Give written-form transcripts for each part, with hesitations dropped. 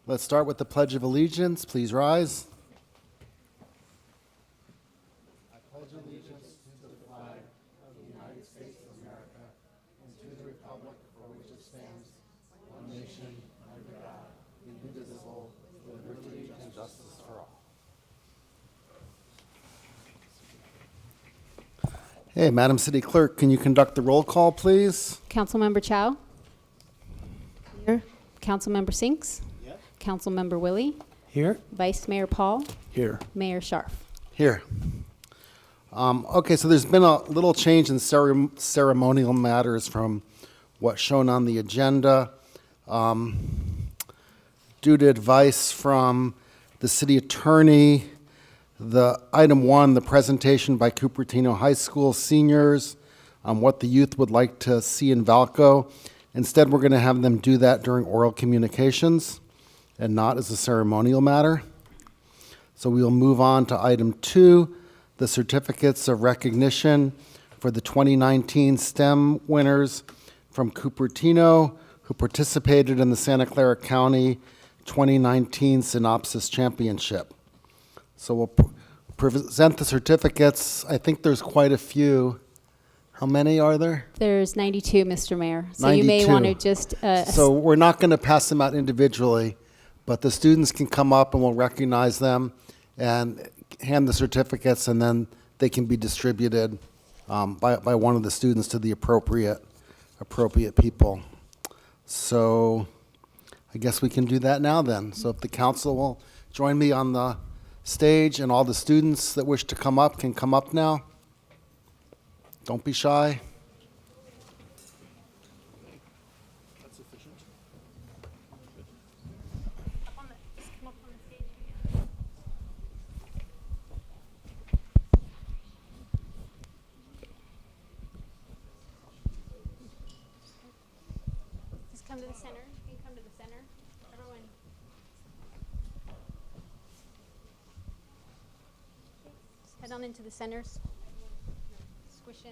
Let's start with the Pledge of Allegiance. Please rise. I pledge allegiance to the flag of the United States of America and to the republic for which it stands, one nation, under God, indivisible, with liberty and justice for all. Hey, Madam City Clerk, can you conduct the roll call, please? Councilmember Chow? Here. Councilmember Sinks? Yep. Councilmember Willie? Here. Vice Mayor Paul? Here. Mayor Scharf? Here. Okay, so there's been a little change in ceremonial matters from what's shown on the agenda. Due to advice from the city attorney, the item 1, the presentation by Cupertino High School seniors on what the youth would like to see in Vallco. Instead, we're going to have them do that during oral communications and not as a ceremonial matter. So we will move on to item 2, the certificates of recognition for the 2019 STEM winners from Cupertino who participated in the Santa Clara County 2019 Synopsis Championship. So we'll present the certificates. I think there's quite a few. How many are there? There's 92, Mr. Mayor. So 92. you may want to just... So we're not going to pass them out individually, but the students can come up and we'll recognize them and hand the certificates, and then they can be distributed by one of the students to the appropriate people. So I guess we can do that now then. So if the council will join me on the stage, and all the students that wish to come up can come up now. Don't be shy. That's sufficient. Just come to the center. You can come to the center. Everyone. Just head on into the center. Squish in.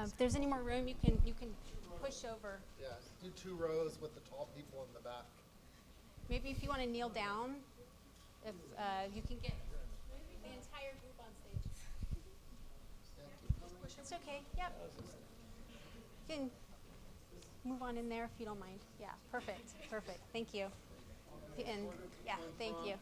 If there's any more room, you can push over. Yeah, do 2 rows with the tall people in the back. Maybe if you want to kneel down, if you can get the entire group on stage. It's okay. Yep. You can move on in there if you don't mind. Yeah, perfect. Perfect. Thank you. And yeah, thank you.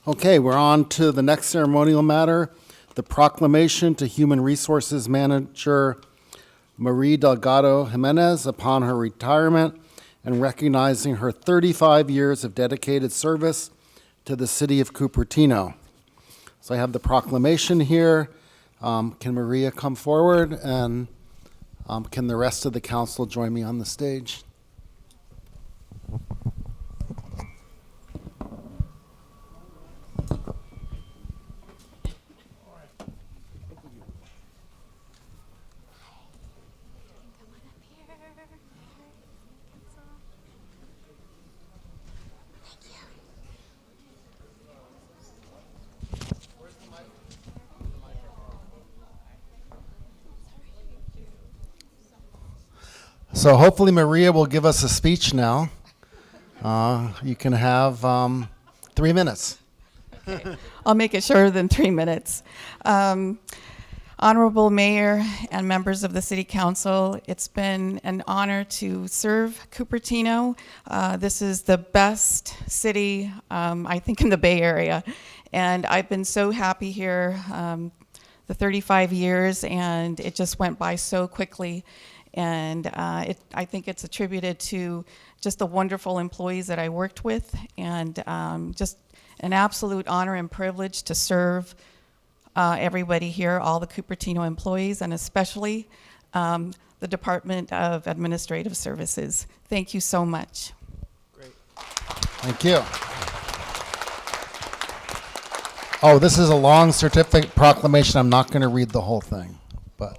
Okay, we're on to the next ceremonial matter, the proclamation to Human Resources Manager Marie Delgado-Jimenez upon her retirement and recognizing her 35 years of dedicated service to the city of Cupertino. So I have the proclamation here. Can Maria come forward, and can the rest of the council join me on the stage? So hopefully Maria will give us a speech now. You can have 3 minutes. I'll make it shorter than 3 minutes. Honorable Mayor and members of the City Council, it's been an honor to serve Cupertino. This is the best city, I think, in the Bay Area. And I've been so happy here the 35 years, and it just went by so quickly. And I think it's attributed to just the wonderful employees that I worked with, and just an absolute honor and privilege to serve everybody here, all the Cupertino employees, and especially the Department of Administrative Services. Thank you so much. Great. Thank you. Oh, this is a long certificate proclamation. I'm not going to read the whole thing, but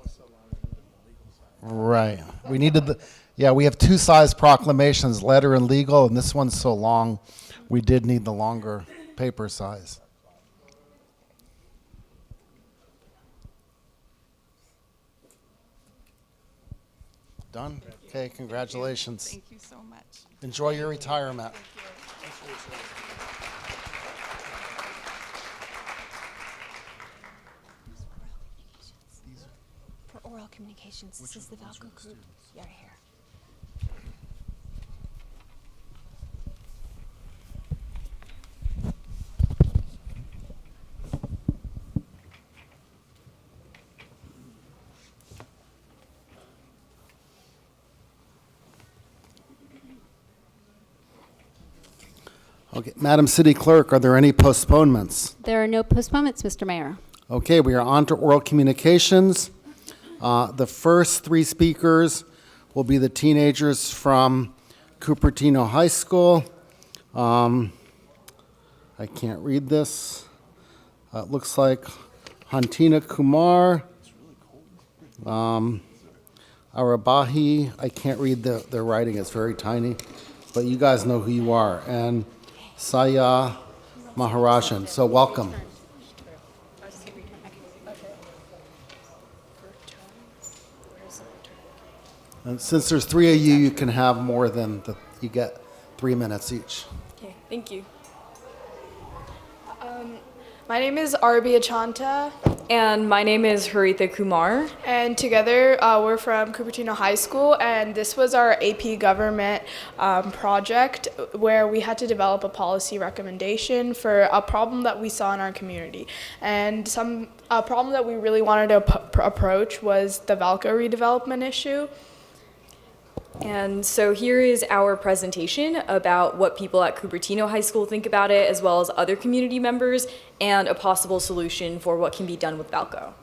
right. We needed we have two size proclamations, letter and legal, and this one's so long, we did need the longer paper size. Done? Okay, congratulations. Thank you so much. Enjoy your retirement. For oral communications, this is the Vallco group. Yeah, right here. Okay, Madam City Clerk, are there any postponements? There are no postponements, Mr. Mayor. Okay, we are on to oral communications. The first three speakers will be the teenagers from Cupertino High School. I can't read this. It looks like Hantina Kumar, Arabahi. I can't read their writing, it's very tiny, but you guys know who you are. And Saya Maharajan. So welcome. And since there's three of you, you can have more than you get 3 minutes each. Okay, thank you. My name is Arbi Achanta. And my name is Haritha Kumar. And together we're from Cupertino High School, and this was our AP Government project where we had to develop a policy recommendation for a problem that we saw in our community. And a problem that we really wanted to approach was the Vallco redevelopment issue. And so here is our presentation about what people at Cupertino High School think about it, as well as other community members, and a possible solution for what can be done with Vallco.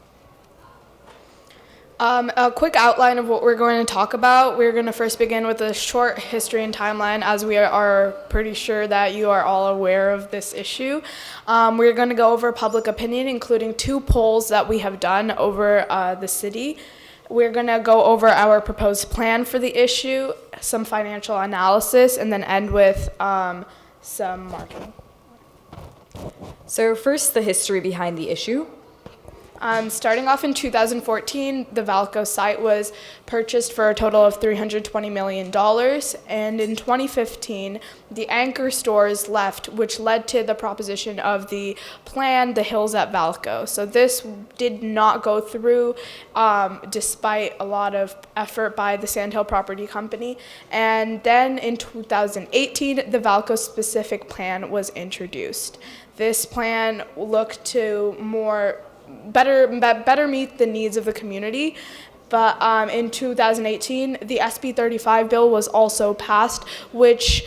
A quick outline of what we're going to talk about. We're going to first begin with a short history and timeline, as we are pretty sure that you are all aware of this issue. We're going to go over public opinion, including 2 polls that we have done over the city. We're going to go over our proposed plan for the issue, some financial analysis, and then end with some marketing. So first, the history behind the issue. Starting off in 2014, the Vallco site was purchased for a total of $320 million, and in 2015, the anchor stores left, which led to the proposition of the plan, The Hills at Vallco. So this did not go through, despite a lot of effort by the Sandhill Property Company. And then in 2018, the Vallco specific plan was introduced. This plan looked to better meet the needs of the community. But in 2018, the SB 35 bill was also passed, which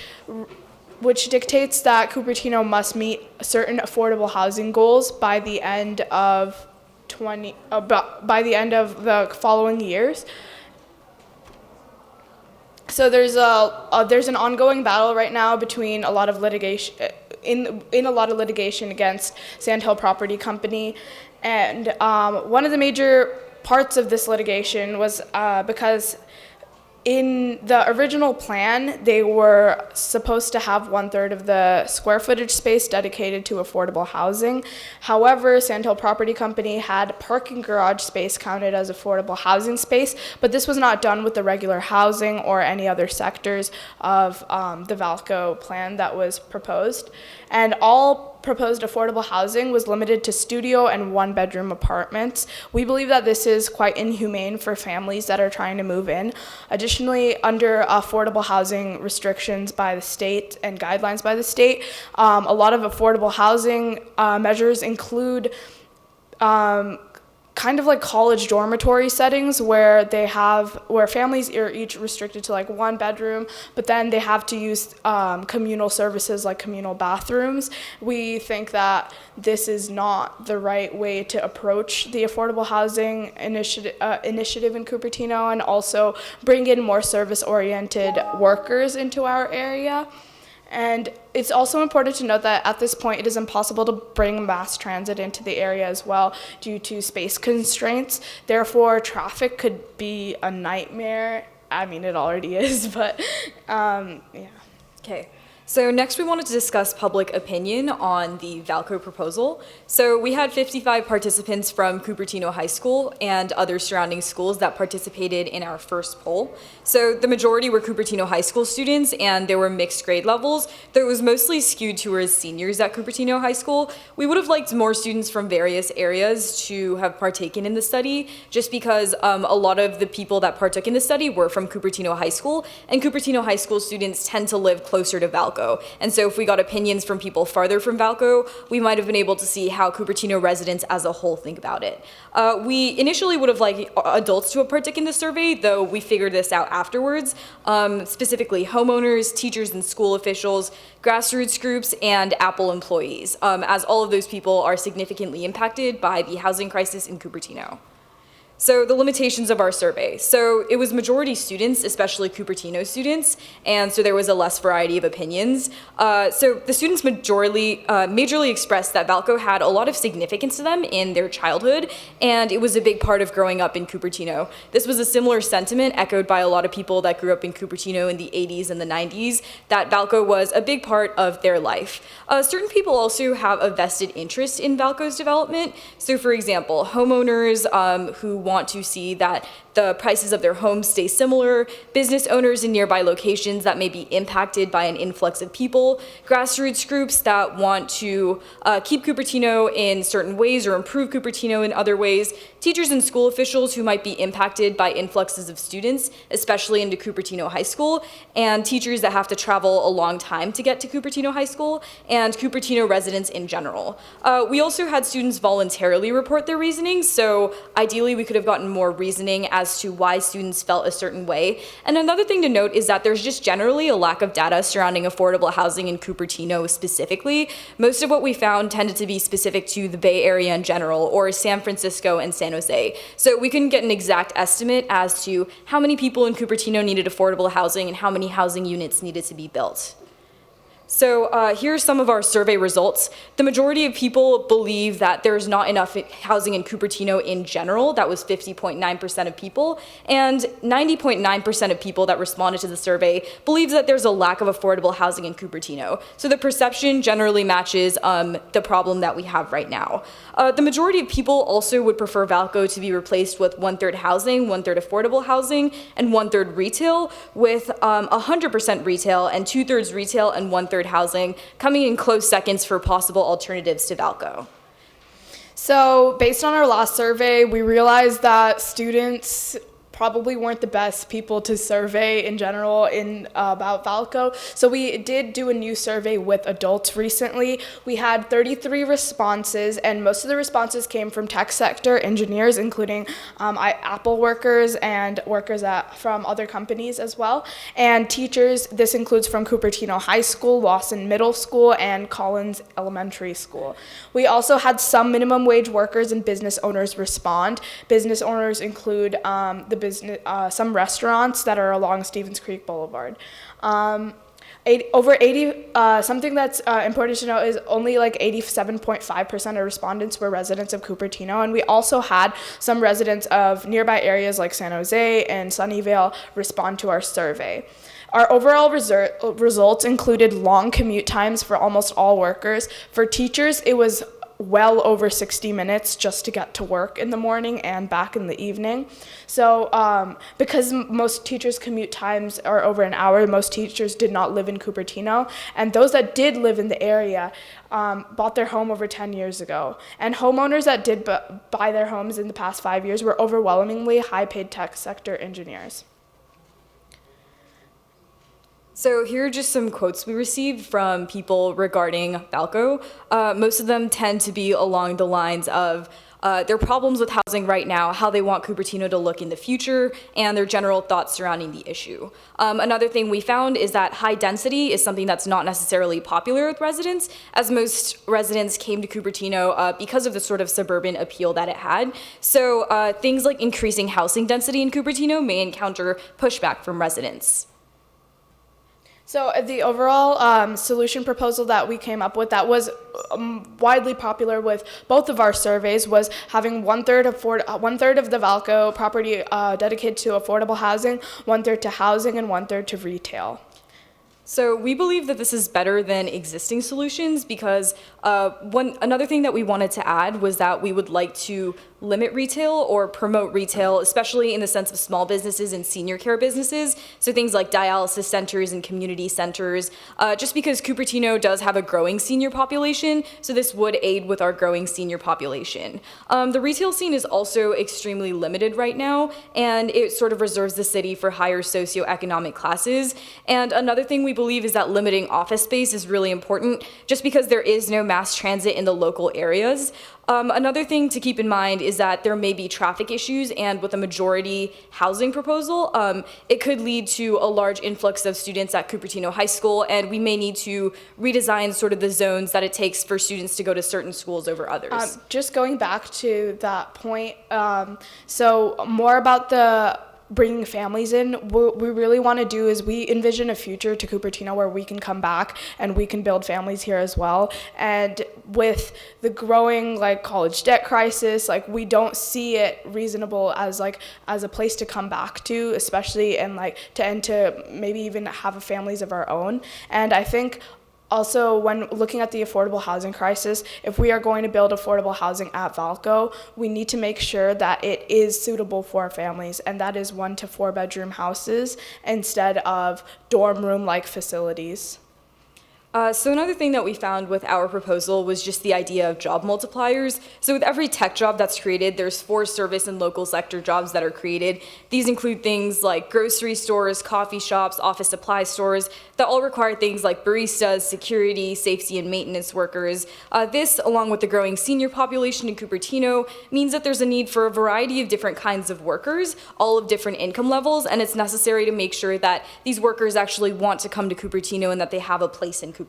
dictates that Cupertino must meet certain affordable housing goals by the end of the following years. So there's an ongoing battle right now between a lot of litigation in a lot of litigation against Sandhill Property Company. And one of the major parts of this litigation was because In the original plan, they were supposed to have 1/3 of the square footage space dedicated to affordable housing. However, Sandhill Property Company had parking garage space counted as affordable housing space, but this was not done with the regular housing or any other sectors of the Vallco plan that was proposed. And all proposed affordable housing was limited to studio and one-bedroom apartments. We believe that this is quite inhumane for families that are trying to move in. Additionally, under affordable housing restrictions by the state and guidelines by the state, a lot of affordable housing measures include kind of like college dormitory settings where families are each restricted to like one bedroom, but then they have to use communal services like communal bathrooms. We think that this is not the right way to approach the affordable housing initiative in Cupertino, and also bring in more service-oriented workers into our area. And it's also important to note that at this point, it is impossible to bring mass transit into the area as well due to space constraints. Therefore, traffic could be a nightmare. I mean, it already is, but yeah. Okay. So next we wanted to discuss public opinion on the Vallco proposal. So we had 55 participants from Cupertino High School and other surrounding schools that participated in our first poll. So the majority were Cupertino High School students, and there were mixed grade levels, though it was mostly skewed towards seniors at Cupertino High School. We would have liked more students from various areas to have partaken in the study, just because a lot of the people that partook in the study were from Cupertino High School, and Cupertino High School students tend to live closer to Vallco. And so if we got opinions from people farther from Vallco, we might have been able to see how Cupertino residents as a whole think about it. We initially would have liked adults to have partaken in the survey, though we figured this out afterwards, specifically homeowners, teachers and school officials, grassroots groups, and Apple employees, as all of those people are significantly impacted by the housing crisis in Cupertino. So the limitations of our survey. So it was majority students, especially Cupertino students, and so there was a less variety of opinions. So the students majorly expressed that Vallco had a lot of significance to them in their childhood, and it was a big part of growing up in Cupertino. This was a similar sentiment echoed by a lot of people that grew up in Cupertino in the 80s and the 90s, that Vallco was a big part of their life. Certain people also have a vested interest in Vallco's development. So for example, homeowners who want to see that the prices of their homes stay similar, business owners in nearby locations that may be impacted by an influx of people, grassroots groups that want to keep Cupertino in certain ways or improve Cupertino in other ways, teachers and school officials who might be impacted by influxes of students, especially into Cupertino High School, and teachers that have to travel a long time to get to Cupertino High School, and Cupertino residents in general. We also had students voluntarily report their reasonings, so ideally we could have gotten more reasoning as to why students felt a certain way. And another thing to note is that there's just generally a lack of data surrounding affordable housing in Cupertino specifically. Most of what we found tended to be specific to the Bay Area in general, or San Francisco and San Jose. So we couldn't get an exact estimate as to how many people in Cupertino needed affordable housing and how many housing units needed to be built. So here are some of our survey results. The majority of people believe that there's not enough housing in Cupertino in general. That was 50.9% of people. And 90.9% of people that responded to the survey believe that there's a lack of affordable housing in Cupertino. So the perception generally matches the problem that we have right now. The majority of people also would prefer Vallco to be replaced with 1/3 housing, 1/3 affordable housing, and 1/3 retail, with 100% retail and 2/3 retail and 1/3 housing coming in close seconds for possible alternatives to Vallco. So based on our last survey, we realized that students probably weren't the best people to survey in general about Vallco. So we did do a new survey with adults recently. We had 33 responses, and most of the responses came from tech sector engineers, including Apple workers and workers from other companies as well. And teachers, this includes from Cupertino High School, Lawson Middle School, and Collins Elementary School. We also had some minimum wage workers and business owners respond. Business owners include some restaurants that are along Stevens Creek Boulevard. Something that's important to know is only like 87.5% of respondents were residents of Cupertino, and we also had some residents of nearby areas like San Jose and Sunnyvale respond to our survey. Our overall results included long commute times for almost all workers. For teachers, it was well over 60 minutes just to get to work in the morning and back in the evening. So because most teachers' commute times are over an hour, most teachers did not live in Cupertino, and those that did live in the area bought their home over 10 years ago. And homeowners that did buy their homes in the past 5 years were overwhelmingly high-paid tech sector engineers. So here are just some quotes we received from people regarding Vallco. Most of them tend to be along the lines of their problems with housing right now, how they want Cupertino to look in the future, and their general thoughts surrounding the issue. Another thing we found is that high density is something that's not necessarily popular with residents, as most residents came to Cupertino because of the sort of suburban appeal that it had. So things like increasing housing density in Cupertino may encounter pushback from residents. So the overall solution proposal that we came up with that was widely popular with both of our surveys was having one-third of the Vallco property dedicated to affordable housing, one-third to housing, and one-third to retail. So we believe that this is better than existing solutions because another thing that we wanted to add was that we would like to limit retail or promote retail, especially in the sense of small businesses and senior care businesses. So things like dialysis centers and community centers, just because Cupertino does have a growing senior population, so this would aid with our growing senior population. The retail scene is also extremely limited right now, and it sort of reserves the city for higher socioeconomic classes. And another thing we believe is that limiting office space is really important, just because there is no mass transit in the local areas. Another thing to keep in mind is that there may be traffic issues, and with a majority housing proposal, it could lead to a large influx of students at Cupertino High School, and we may need to redesign sort of the zones that it takes for students to go to certain schools over others. Just going back to that point, so more about the bringing families in, what we really want to do is we envision a future to Cupertino where we can come back and we can build families here as well. And with the growing college debt crisis, we don't see it reasonable as a place to come back to, especially and to maybe even have families of our own. And I think also, when looking at the affordable housing crisis, if we are going to build affordable housing at Vallco, we need to make sure that it is suitable for families, and that is 1 to 4 bedroom houses instead of dorm room-like facilities. So another thing that we found with our proposal was just the idea of job multipliers. So with every tech job that's created, there's 4 service and local sector jobs that are created. These include things like grocery stores, coffee shops, office supply stores that all require things like baristas, security, safety, and maintenance workers. This, along with the growing senior population in Cupertino, means that there's a need for a variety of different kinds of workers, all of different income levels, and it's necessary to make sure that these workers actually want to come to Cupertino and that they have a place in Cupertino.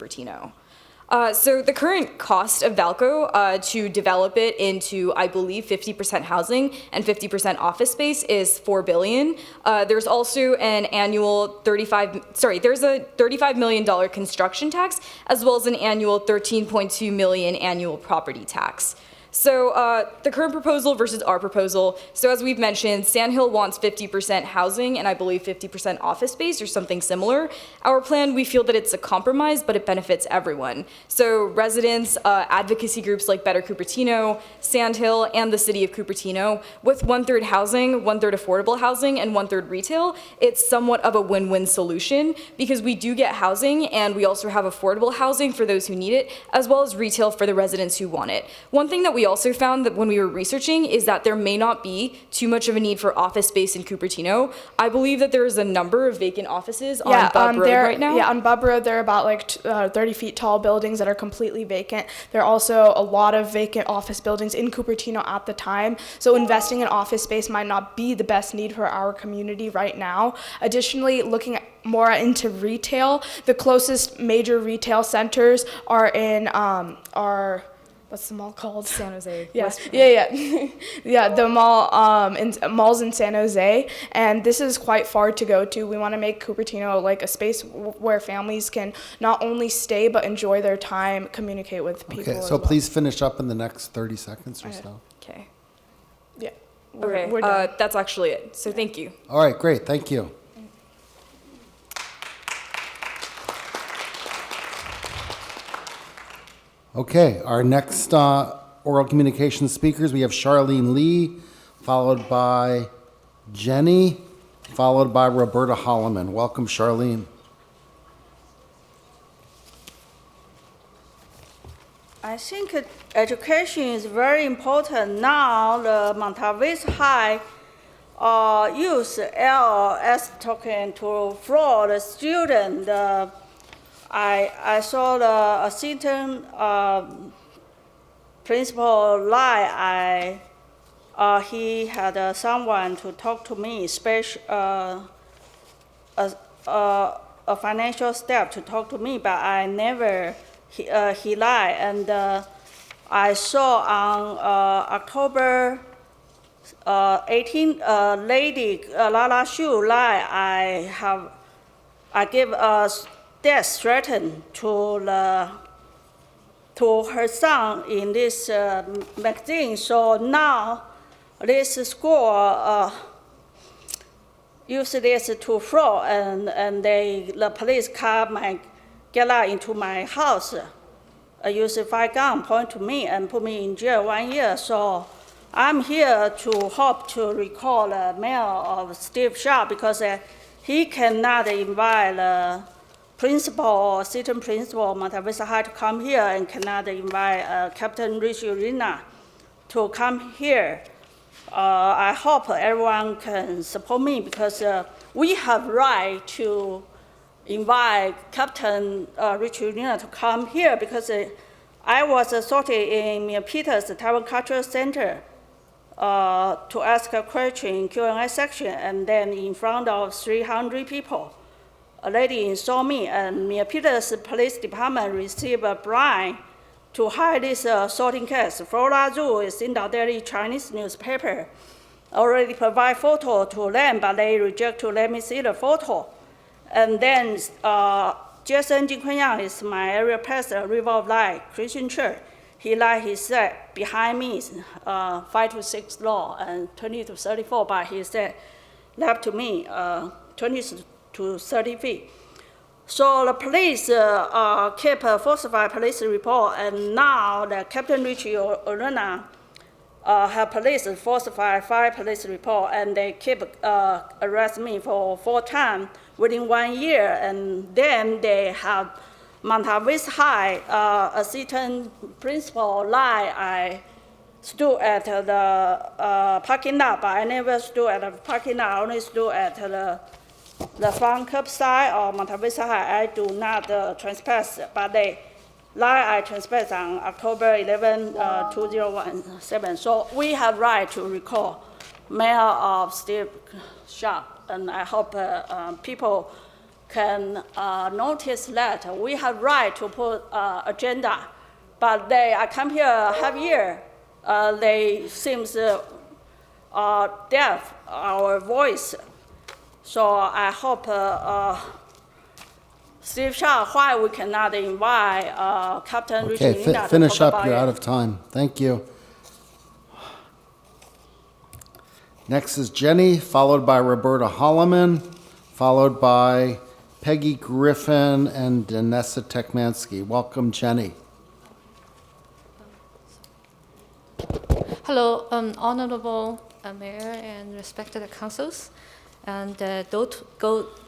So the current cost of Vallco to develop it into, I believe, 50% housing and 50% office space is $4 billion. There's also an annual there's a $35 million construction tax, as well as an annual $13.2 million annual property tax. So the current proposal versus our proposal. So as we've mentioned, Sandhill wants 50% housing and I believe 50% office space or something similar. Our plan, we feel that it's a compromise, but it benefits everyone. So residents, advocacy groups like Better Cupertino, Sandhill, and the city of Cupertino, with 1/3 housing, 1/3 affordable housing, and 1/3 retail, it's somewhat of a win-win solution because we do get housing and we also have affordable housing for those who need it, as well as retail for the residents who want it. One thing that we also found that when we were researching is that there may not be too much of a need for office space in Cupertino. I believe that there is a number of vacant offices on Bub Road right now. Yeah, on Bub Road, there are about 30 feet tall buildings that are completely vacant. There are also a lot of vacant office buildings in Cupertino at the time. So investing in office space might not be the best need for our community right now. Additionally, looking more into retail, the closest major retail centers are in what's the mall called? San Jose. Yeah, West- yeah, yeah. The mall, in malls in San Jose, and this is quite far to go to. We want to make Cupertino like a space where families can not only stay but enjoy their time, communicate with people. Okay, as so well. please finish up in the next 30 seconds or Okay. so. Okay. Yeah. Okay. We're done. That's actually it. So thank you. All right, great, thank you. Okay, our next oral communication speakers, we have Charlene Lee, followed by Jenny, followed by Roberta Holloman. Welcome, Charlene. I think education is very important. Now, the Monta Vista High use LS token to fraud the student. I saw the assistant principal lie. He had someone to talk to me, a financial step to talk to me, but I never. He lied, and I saw on October 18, lady Lala Shu lie. I give a death threaten to her son in this magazine. So now this school use this to fraud, and the police come get out into my house, use a fire gun, point to me, and put me in jail 1 year. So I'm here to hope to recall the mayor of Steve Sharp, because he cannot invite the principal or assistant principal of Monta Vista High to come here, and cannot invite Captain Rich Urina to come here. I hope everyone can support me, because we have right to invite Captain Richard Urina to come here, because I was assaulted in Mia Peters Taiwan Cultural Center to ask a question in Q&A section, and then in front of 300 people, a lady saw me, and Mia Peters Police Department received a bribe to hide this assaulting case. Florida Zoo is in the daily Chinese newspaper. Already provide photo to them, but they reject to let me see the photo. And then Jason Jinkwenyang is my area pastor, River of Light Christian Church. He said behind me 5 to 6 law and 20 to 34, but he said left to me 20 to 30 feet. So the police kept a falsified police report, and now the Captain Richie Orana have police falsify 5 police report, and they keep arrest me for 4 times within 1 year, and then they have Monta Vista High assistant principal lie. I stood at the parking lot, but I never stood at the parking lot. I only stood at the front curbside of Monta Vista High. I do not trespass, but they lie I trespass on October 11, 2017. So we have right to recall Mayor of Steve Sharp, and I hope people can notice that we have right to put agenda, but I come here half year, they seems deaf our voice. So I hope Steve Sharp, why we cannot invite Captain Okay, Richard Nina to finish talk up, about you're it. out of time. Thank you. Next is Jenny, followed by Roberta Holloman, followed by Peggy Griffin and Danessa Tekmansky. Welcome, Jenny. Hello, Honorable Mayor and respected councils. And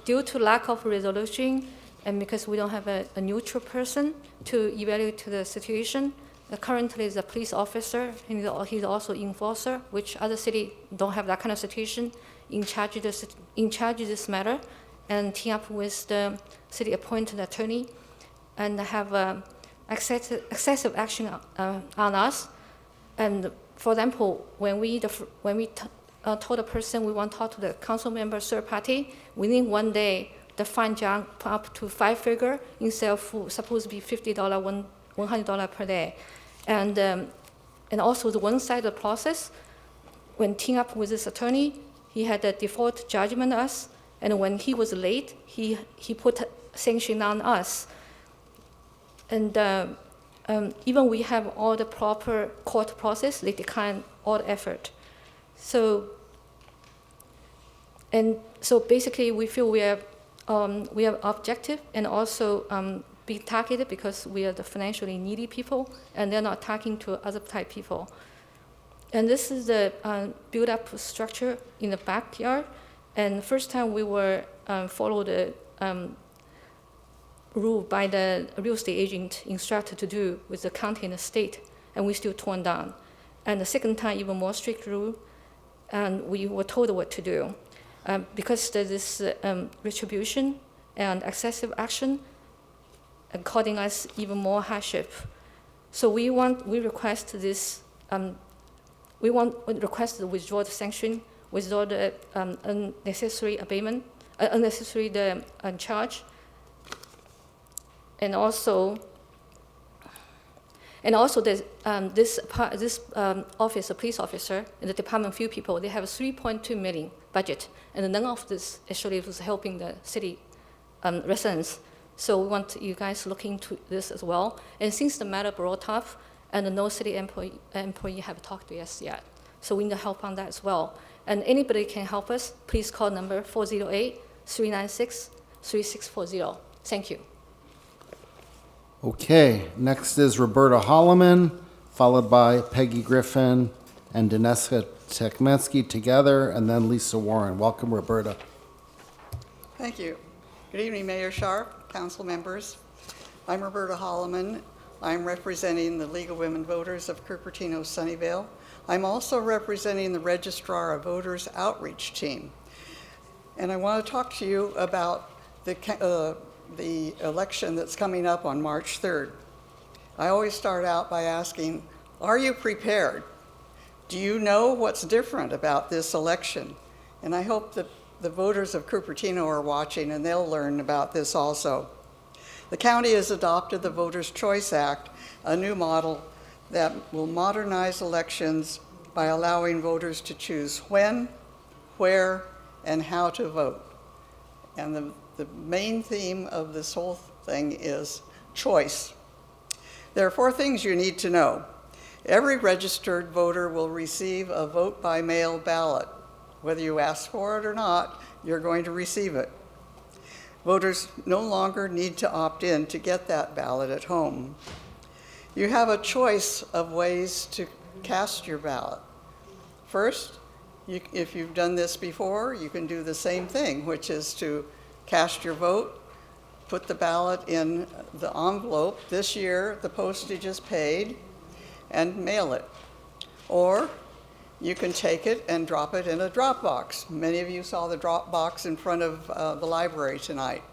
due to lack of resolution, and because we don't have a neutral person to evaluate the situation, currently the police officer, and he's also enforcer, which other city don't have that kind of situation, in charge of this matter, and team up with the city appointed attorney, and have excessive action on us. And for example, when we told the person we want to talk to the council member third party, within 1 day, the fine jump up to 5 figure instead of supposed to be $50, $100 per day. And also the one side of the process, when teaming up with this attorney, he had a default judgment on us, and when he was late, he put a sanction on us. And even we have all the proper court process, they decline all the effort. So basically, we feel we are objective and also being targeted because we are the financially needy people, and they're not talking to other type people. And this is the build-up structure in the backyard. And first time we were follow the rule by the real estate agent instructed to do with the county and the state, and we still torn down. And the second time, even more strict rule, and we were told what to do. Because there's this retribution and excessive action and causing us even more hardship. So we request this, we request to withdraw the sanction, withdraw the unnecessary abatement, unnecessary charge, and also this office, a police officer, and the department, few people, they have a 3.2 million budget, and none of this actually was helping the city residents. So we want you guys to look into this as well. And since the matter brought up, and no city employee have talked to us yet, so we need help on that as well. And anybody can help us, please call number 408-396-3640. Thank you. Okay, next is Roberta Holloman, followed by Peggy Griffin and Dineska Tekmensky together, and then Lisa Warren. Welcome, Roberta. Thank you. Good evening, Mayor Sharp, council members. I'm Roberta Holloman. I'm representing the League of Women Voters of Cupertino, Sunnyvale. I'm also representing the Registrar of Voters Outreach Team. And I want to talk to you about the election that's coming up on March 3rd. I always start out by asking, are you prepared? Do you know what's different about this election? And I hope that the voters of Cupertino are watching and they'll learn about this also. The county has adopted the Voters' Choice Act, a new model that will modernize elections by allowing voters to choose when, where, and how to vote. And the main theme of this whole thing is choice. There are 4 things you need to know. Every registered voter will receive a vote by mail ballot. Whether you ask for it or not, you're going to receive it. Voters no longer need to opt in to get that ballot at home. You have a choice of ways to cast your ballot. First, if you've done this before, you can do the same thing, which is to cast your vote, put the ballot in the envelope. This year, the postage is paid, and mail it. Or you can take it and drop it in a drop box. Many of you saw the drop box in front of the library tonight.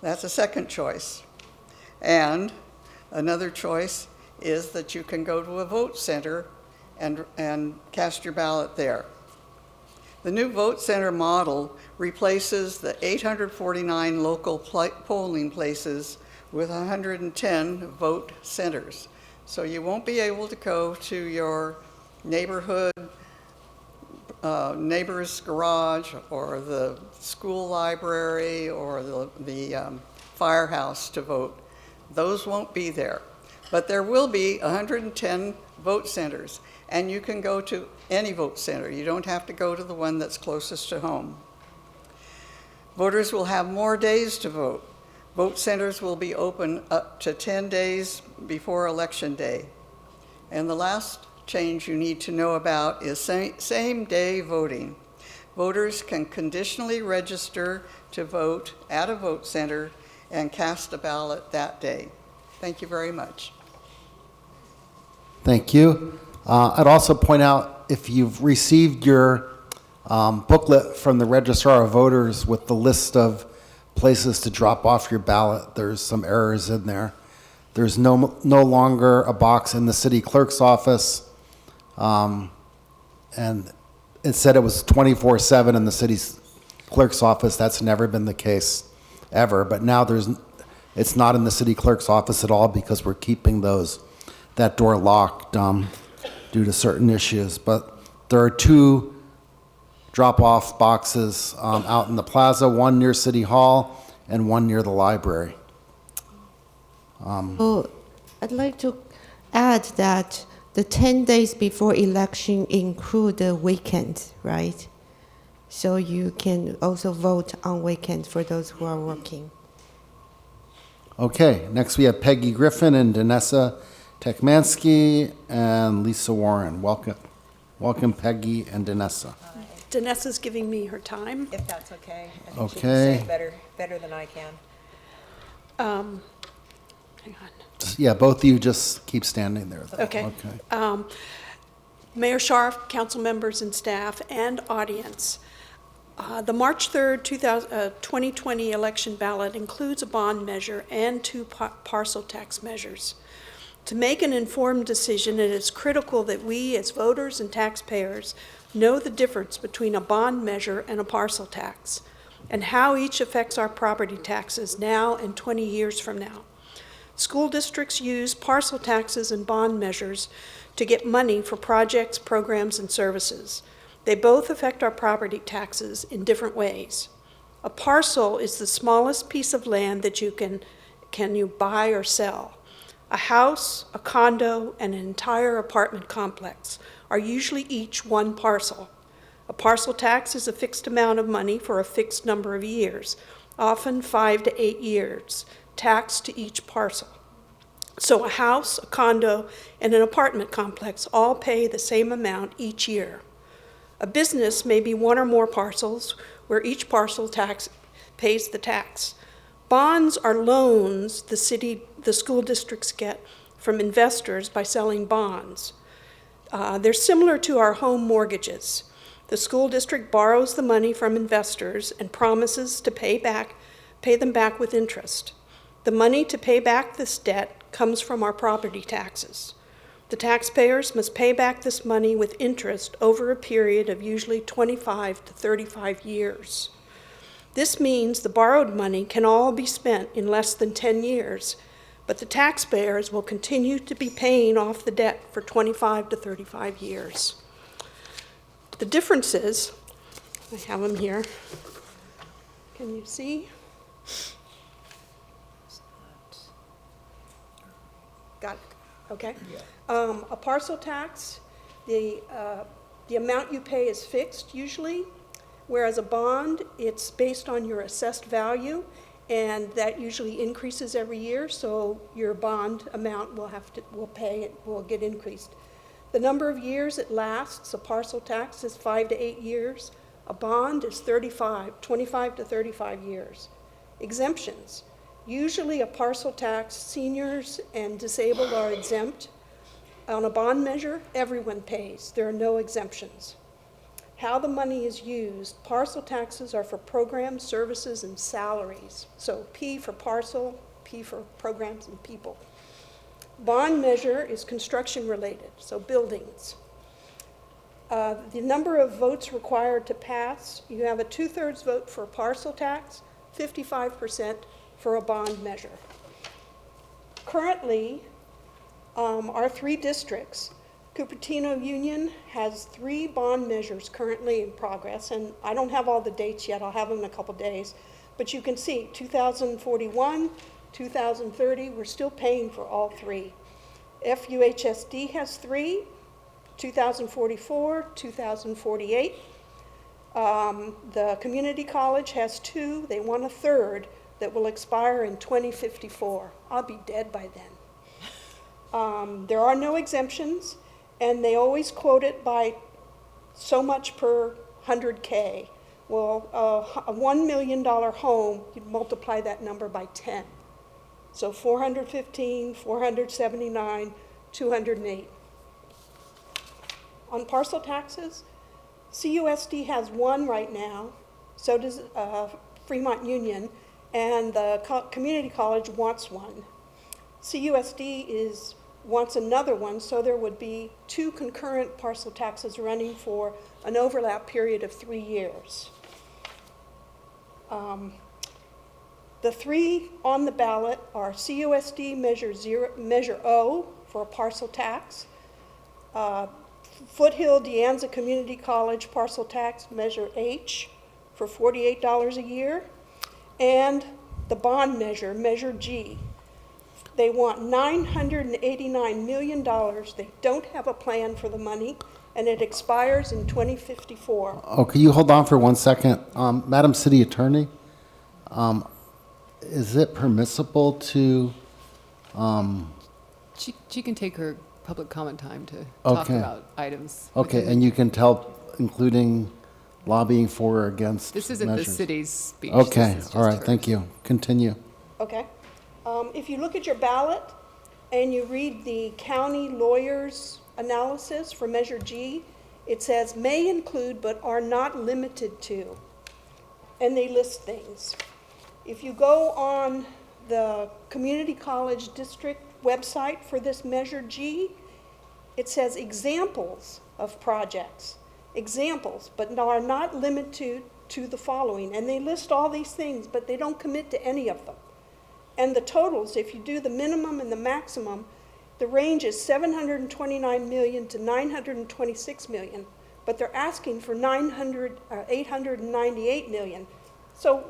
That's a second choice. And another choice is that you can go to a vote center and cast your ballot there. The new vote center model replaces the 849 local polling places with 110 vote centers. So you won't be able to go to your neighborhood, neighbor's garage, or the school library, or the firehouse to vote. Those won't be there. But there will be 110 vote centers, and you can go to any vote center. You don't have to go to the one that's closest to home. Voters will have more days to vote. Vote centers will be open up to 10 days before Election Day. And the last change you need to know about is same-day voting. Voters can conditionally register to vote at a vote center and cast a ballot that day. Thank you very much. Thank you. I'd also point out, if you've received your booklet from the Registrar of Voters with the list of places to drop off your ballot, there's some errors in there. There's no longer a box in the city clerk's office, and it said it was 24/7 in the city clerk's office. That's never been the case ever, but now it's not in the city clerk's office at all because we're keeping those. that door locked due to certain issues. But there are 2 drop-off boxes out in the plaza, one near City Hall and one near the library. Oh, I'd like to add that the 10 days before election include the weekend, right? So you can also vote on weekend for those who are working. Okay, next we have Peggy Griffin and Danessa Tekmansky and Lisa Warren. Welcome. Welcome, Peggy and Danessa. Danessa's giving me her time. If that's okay. I think she can Okay. say it better than I can. Hang on. Yeah, both of you just keep standing there. though. Okay. Okay. Mayor Scharf, council members and staff, and audience. The March 3rd, 2020 election ballot includes a bond measure and 2 parcel tax measures. To make an informed decision, it is critical that we, as voters and taxpayers, know the difference between a bond measure and a parcel tax, and how each affects our property taxes now and 20 years from now. School districts use parcel taxes and bond measures to get money for projects, programs, and services. They both affect our property taxes in different ways. A parcel is the smallest piece of land that you can buy or sell. A house, a condo, and an entire apartment complex are usually each one parcel. A parcel tax is a fixed amount of money for a fixed number of years, often 5 to 8 years, taxed to each parcel. So a house, a condo, and an apartment complex all pay the same amount each year. A business may be 1 or more parcels where each parcel tax pays the tax. Bonds are loans the school districts get from investors by selling bonds. They're similar to our home mortgages. The school district borrows the money from investors and promises to pay them back with interest. The money to pay back this debt comes from our property taxes. The taxpayers must pay back this money with interest over a period of usually 25 to 35 years. This means the borrowed money can all be spent in less than 10 years, but the taxpayers will continue to be paying off the debt for 25 to 35 years. The differences, I have them here. Can you see? Got it. Okay. A parcel tax, the amount you pay is fixed usually, whereas a bond, it's based on your assessed value, and that usually increases every year, so your bond amount will get increased. The number of years it lasts, a parcel tax is 5 to 8 years. A bond is 25 to 35 years. Exemptions. Usually a parcel tax, seniors and disabled are exempt. On a bond measure, everyone pays. There are no exemptions. How the money is used, parcel taxes are for programs, services, and salaries. So P for parcel, P for programs and people. Bond measure is construction related, so buildings. The number of votes required to pass, you have a 2/3 vote for a parcel tax, 55% for a bond measure. Currently, our 3 districts, Cupertino Union has 3 bond measures currently in progress, and I don't have all the dates yet, I'll have them in a couple days, but you can see 2041, 2030, we're still paying for all 3. FUHSD has 3, 2044, 2048. The community college has 2, they want a 3rd that will expire in 2054. I'll be dead by then. There are no exemptions, and they always quote it by so much per 100K. Well, a $1 million home, you'd multiply that number by 10. So 415, 479, 208. On parcel taxes, CUSD has 1 right now, so does Fremont Union, and the community college wants 1. CUSD wants another one, so there would be 2 concurrent parcel taxes running for an overlap period of 3 years. The 3 on the ballot are CUSD Measure O for a parcel tax. Foothill De Anza Community College parcel tax, Measure H, for $48 a year. And the bond measure, Measure G. They want $989 million. They don't have a plan for the money, and it expires in 2054. Oh, can you hold on for 1 second? Madam City Attorney, is it permissible to, She can take her public comment time to talk Okay. about items. okay, and you can tell, including lobbying for or against This isn't measures? the city's speech. Okay, This is all just right, hers. thank you. Continue. Okay. If you look at your ballot and you read the county lawyer's analysis for Measure G, it says may include but are not limited to, and they list things. If you go on the Community College District website for this Measure G, it says examples of projects, examples, but are not limited to the following, and they list all these things, but they don't commit to any of them. And the totals, if you do the minimum and the maximum, the range is $729 million to $926 million, but they're asking for $898 million. So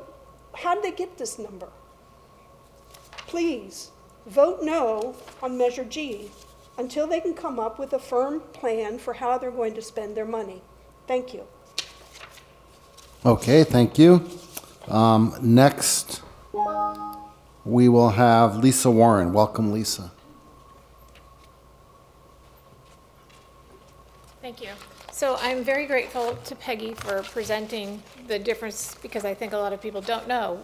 how did they get this number? Please vote no on Measure G until they can come up with a firm plan for how they're going to spend their money. Thank you. Okay, thank you. Next, we will have Lisa Warren. Welcome, Lisa. Thank you. So I'm very grateful to Peggy for presenting the difference, because I think a lot of people don't know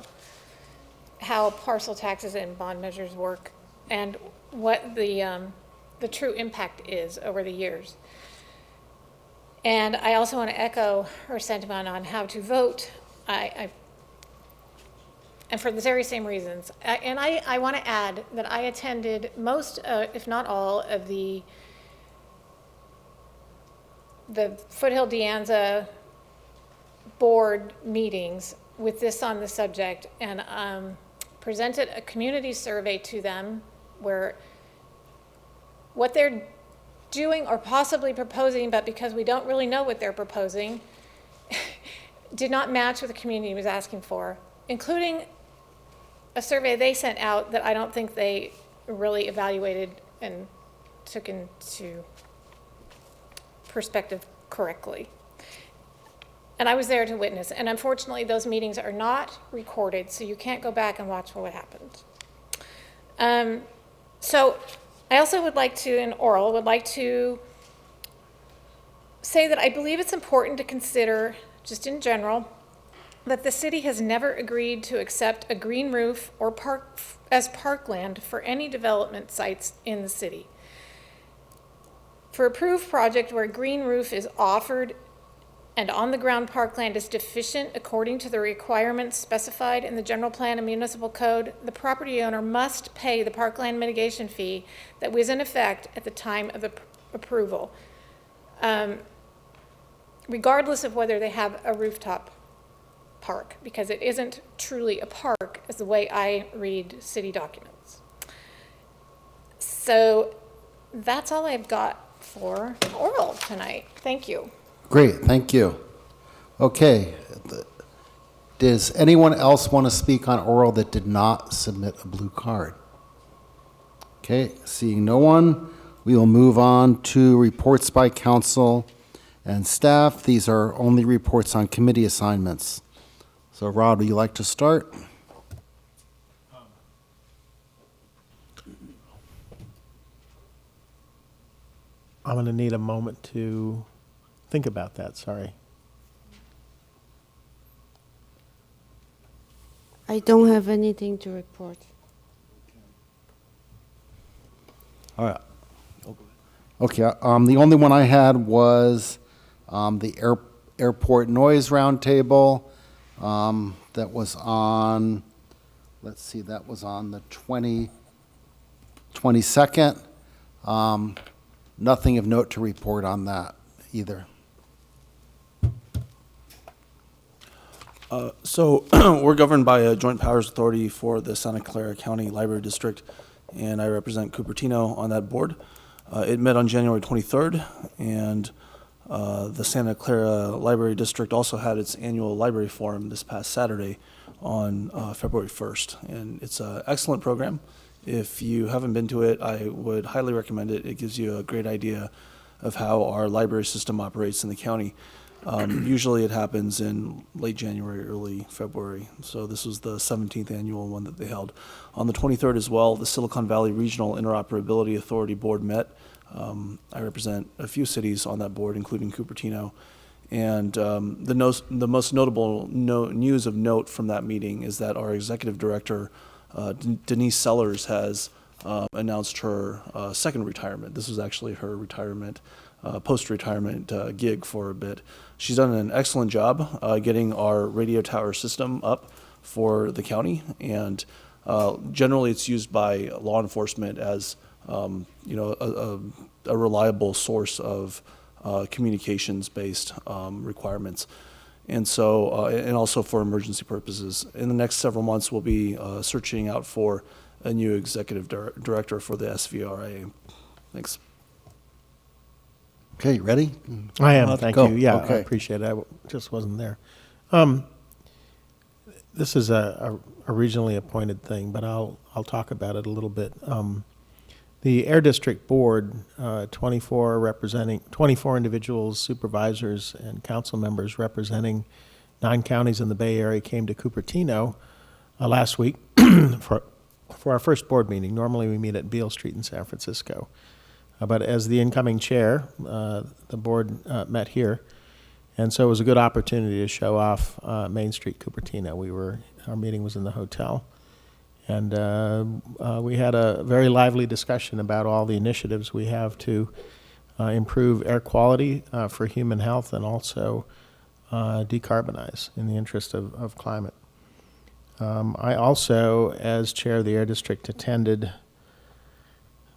how parcel taxes and bond measures work and what the true impact is over the years. And I also want to echo her sentiment on how to vote. And for the very same reasons. I want to add that I attended most, if not all, of the Foothill De Anza board meetings with this on the subject, and presented a community survey to them where what they're doing or possibly proposing, but because we don't really know what they're proposing, did not match what the community was asking for, including a survey they sent out that I don't think they really evaluated and took into perspective correctly. And I was there to witness, and unfortunately those meetings are not recorded, so you can't go back and watch what happened. So I also would like to, in oral, would like to say that I believe it's important to consider, just in general, that the city has never agreed to accept a green roof or park as parkland for any development sites in the city. For approved project where a green roof is offered and on-the-ground parkland is deficient according to the requirements specified in the general plan and municipal code, the property owner must pay the parkland mitigation fee that was in effect at the time of the approval, regardless of whether they have a rooftop park, because it isn't truly a park as the way I read city documents. So that's all I've got for oral tonight. Thank you. Great, thank you. Okay, does anyone else want to speak on oral that did not submit a blue card? Okay, seeing no one, we will move on to reports by council and staff. These are only reports on committee assignments. So Rod, would you like to start? I'm going to need a moment to think about that, sorry. I don't have anything to report. All right. Okay, the only one I had was the airport noise roundtable. That was on, let's see, that was on the 22nd. Nothing of note to report on that either. So we're governed by a joint powers authority for the Santa Clara County Library District, and I represent Cupertino on that board. It met on January 23rd, and the Santa Clara Library District also had its annual library forum this past Saturday on February 1st, and it's an excellent program. If you haven't been to it, I would highly recommend it. It gives you a great idea of how our library system operates in the county. Usually it happens in late January, early February. So this was the 17th annual one that they held. On the 23rd as well, the Silicon Valley Regional Interoperability Authority Board met. I represent a few cities on that board, including Cupertino. And the most notable news of note from that meeting is that our executive director, Denise Sellers, has announced her second retirement. This was actually her retirement, post-retirement gig for a bit. She's done an excellent job getting our radio tower system up for the county, and generally it's used by law enforcement as a reliable source of communications-based requirements. And so, and also for emergency purposes. In the next several months, we'll be searching out for a new executive director for the SVRA. Thanks. Okay, ready? I am, thank Go. you. Yeah, Okay. I appreciate it. I just wasn't there. This is a regionally appointed thing, but I'll talk about it a little bit. The Air District Board, 24 individuals, supervisors, and council members representing 9 counties in the Bay Area came to Cupertino last week for our first board meeting. Normally we meet at Beale Street in San Francisco. But as the incoming chair, the board met here, and so it was a good opportunity to show off Main Street Cupertino. Our meeting was in the hotel, and we had a very lively discussion about all the initiatives we have to improve air quality for human health and also decarbonize in the interest of climate. I also, as chair of the Air District, attended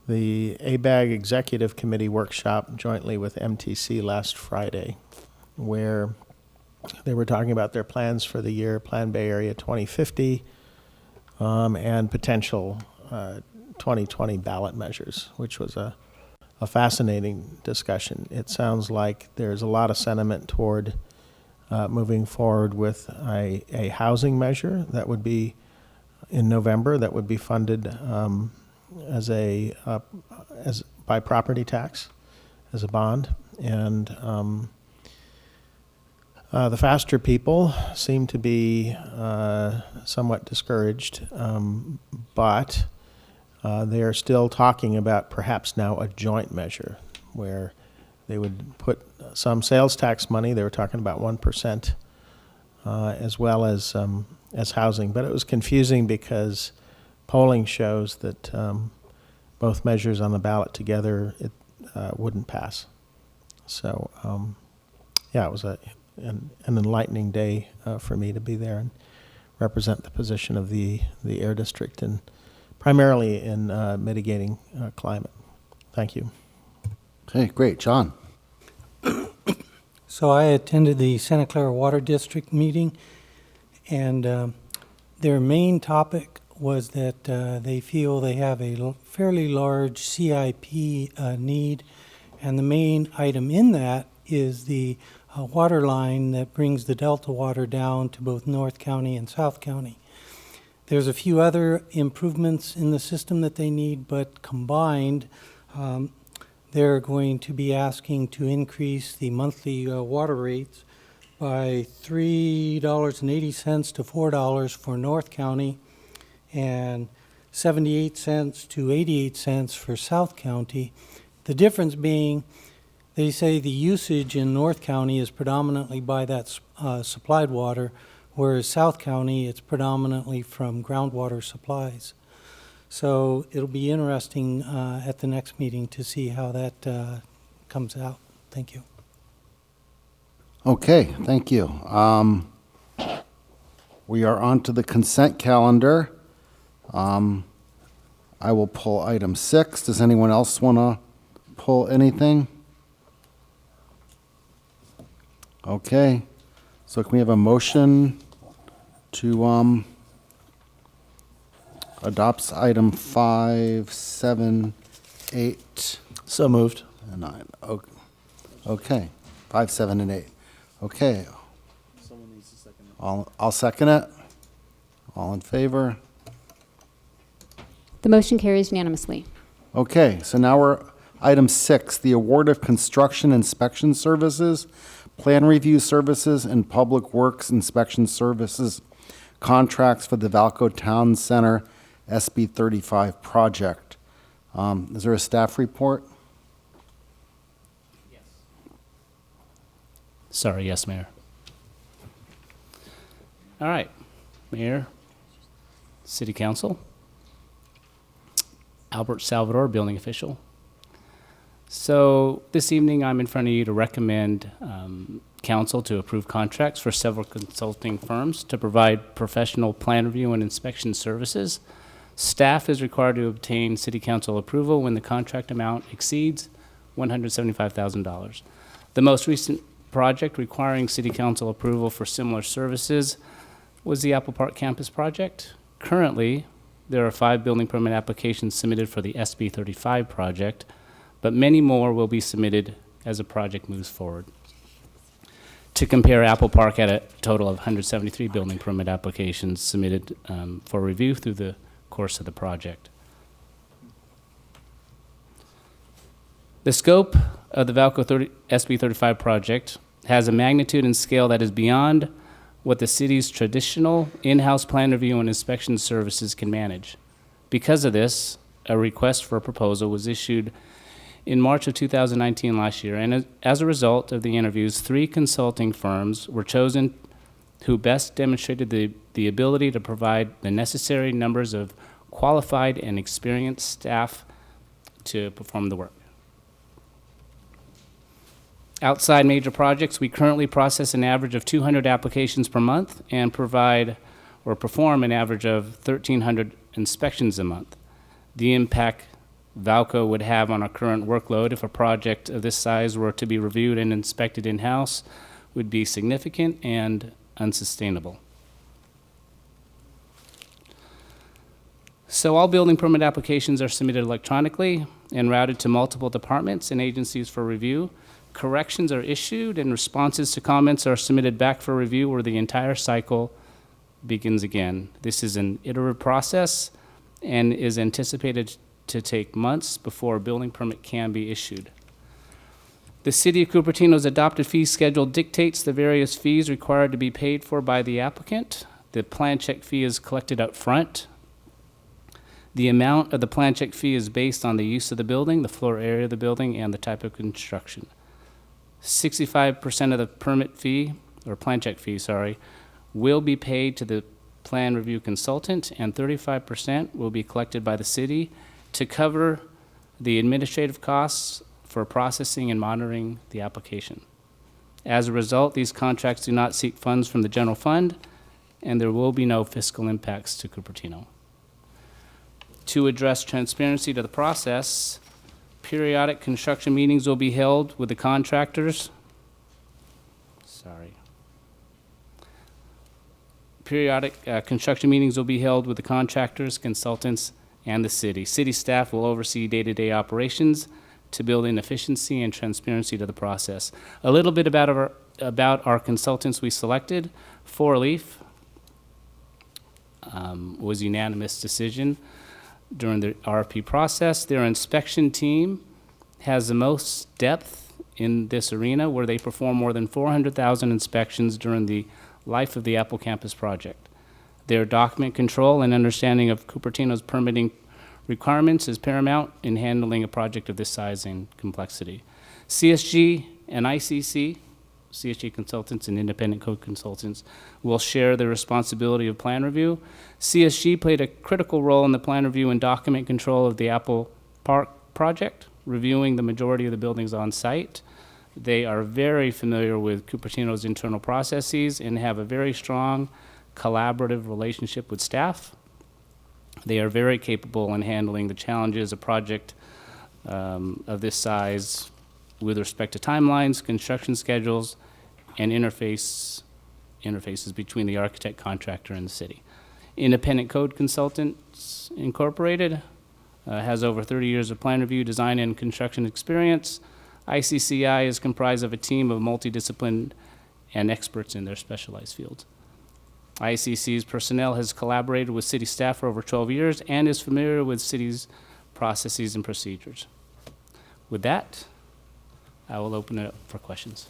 the ABAG Executive Committee workshop jointly with MTC last Friday, where they were talking about their plans for the year, Plan Bay Area 2050, and potential 2020 ballot measures, which was a fascinating discussion. It sounds like there's a lot of sentiment toward moving forward with a housing measure that would be in November, that would be funded by property tax as a bond. And the Faster people seem to be somewhat discouraged, but they are still talking about perhaps now a joint measure where they would put some sales tax money. They were talking about 1%, as well as housing. But it was confusing because polling shows that both measures on the ballot together wouldn't pass. So, it was an enlightening day for me to be there and represent the position of the Air District, and primarily in mitigating climate. Thank you. Okay, great. John? So I attended the Santa Clara Water District meeting, and their main topic was that they feel they have a fairly large CIP need, and the main item in that is the water line that brings the Delta water down to both North County and South County. There's a few other improvements in the system that they need, but combined, they're going to be asking to increase the monthly water rates by $3.80 to $4 for North County and 78 cents to 88 cents for South County. The difference being, they say the usage in North County is predominantly by that supplied water, whereas South County, it's predominantly from groundwater supplies. So it'll be interesting at the next meeting to see how that comes out. Thank you. Okay, thank you. We are on to the consent calendar. I will pull item 6. Does anyone else want to pull anything? Okay, so can we have a motion to adopts item 5, 7, 8, So moved. and 9. Okay, 5, 7, and 8. Okay, Someone needs to second it. I'll second it. All in favor? The motion carries unanimously. Okay, so now we're item 6, the award of construction inspection services, plan review services, and public works inspection services contracts for the Vallco Town Center SB 35 project. Is there a staff report? Sorry, yes, Mayor. All right, Mayor, City Council, Albert Salvador, building official. So this evening, I'm in front of you to recommend council to approve contracts for several consulting firms to provide professional plan review and inspection services. Staff is required to obtain city council approval when the contract amount exceeds $175,000. The most recent project requiring city council approval for similar services was the Apple Park campus project. Currently, there are 5 building permit applications submitted for the SB 35 project, but many more will be submitted as the project moves forward. To compare, Apple Park had a total of 173 building permit applications submitted for review through the course of the project. The scope of the Vallco SB 35 project has a magnitude and scale that is beyond what the city's traditional in-house plan review and inspection services can manage. Because of this, a request for a proposal was issued in March of 2019 last year, and as a result of the interviews, 3 consulting firms were chosen who best demonstrated the ability to provide the necessary numbers of qualified and experienced staff to perform the work. Outside major projects, we currently process an average of 200 applications per month and provide or perform an average of 1,300 inspections a month. The impact Vallco would have on our current workload if a project of this size were to be reviewed and inspected in-house would be significant and unsustainable. So all building permit applications are submitted electronically and routed to multiple departments and agencies for review. Corrections are issued and responses to comments are submitted back for review, where the entire cycle begins again. This is an iterative process and is anticipated to take months before a building permit can be issued. The City of Cupertino's adopted fee schedule dictates the various fees required to be paid for by the applicant. The plan check fee is collected up front. The amount of the plan check fee is based on the use of the building, the floor area of the building, and the type of construction. 65% of the permit fee, or plan check fee, will be paid to the plan review consultant, and 35% will be collected by the city to cover the administrative costs for processing and monitoring the application. As a result, these contracts do not seek funds from the general fund, and there will be no fiscal impacts to Cupertino. To address transparency to the process, periodic construction meetings will be held with the contractors. Periodic construction meetings will be held with the contractors, consultants, and the city. City staff will oversee day-to-day operations to build in efficiency and transparency to the process. A little bit about our consultants we selected. Four Leaf was unanimous decision during the RFP process. Their inspection team has the most depth in this arena, where they perform more than 400,000 inspections during the life of the Apple Campus project. Their document control and understanding of Cupertino's permitting requirements is paramount in handling a project of this size and complexity. CSG and ICC, CSG consultants and independent code consultants, will share the responsibility of plan review. CSG played a critical role in the plan review and document control of the Apple Park project, reviewing the majority of the buildings on site. They are very familiar with Cupertino's internal processes and have a very strong collaborative relationship with staff. They are very capable in handling the challenges of project of this size with respect to timelines, construction schedules, and interfaces between the architect, contractor, and the city. Independent Code Consultants Incorporated has over 30 years of plan review, design, and construction experience. ICCI is comprised of a team of multidisciplined and experts in their specialized fields. ICC's personnel has collaborated with city staff for over 12 years and is familiar with city's processes and procedures. With that, I will open it up for questions.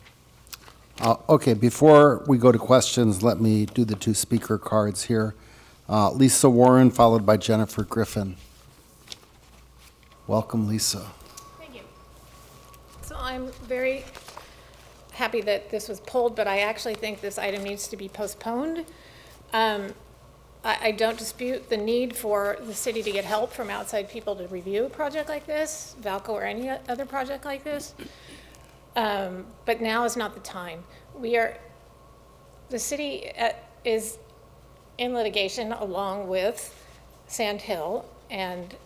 Okay, before we go to questions, let me do the two speaker cards here. Lisa Warren, followed by Jennifer Griffin. Welcome, Lisa. Thank you. So I'm very happy that this was pulled, but I actually think this item needs to be postponed. I don't dispute the need for the city to get help from outside people to review a project like this, Vallco or any other project like this. But now is not the time. The city is in litigation along with Sand Hill and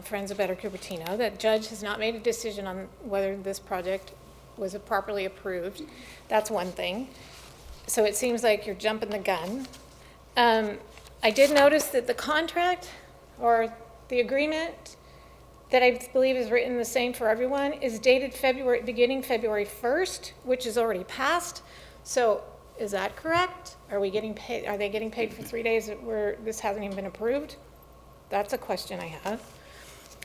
Friends of Better Cupertino. That judge has not made a decision on whether this project was properly approved. That's one thing. So it seems like you're jumping the gun. I did notice that the contract or the agreement that I believe is written the same for everyone is dated beginning February 1st, which is already passed. So is that correct? Are they getting paid for 3 days where this hasn't even been approved? That's a question I have.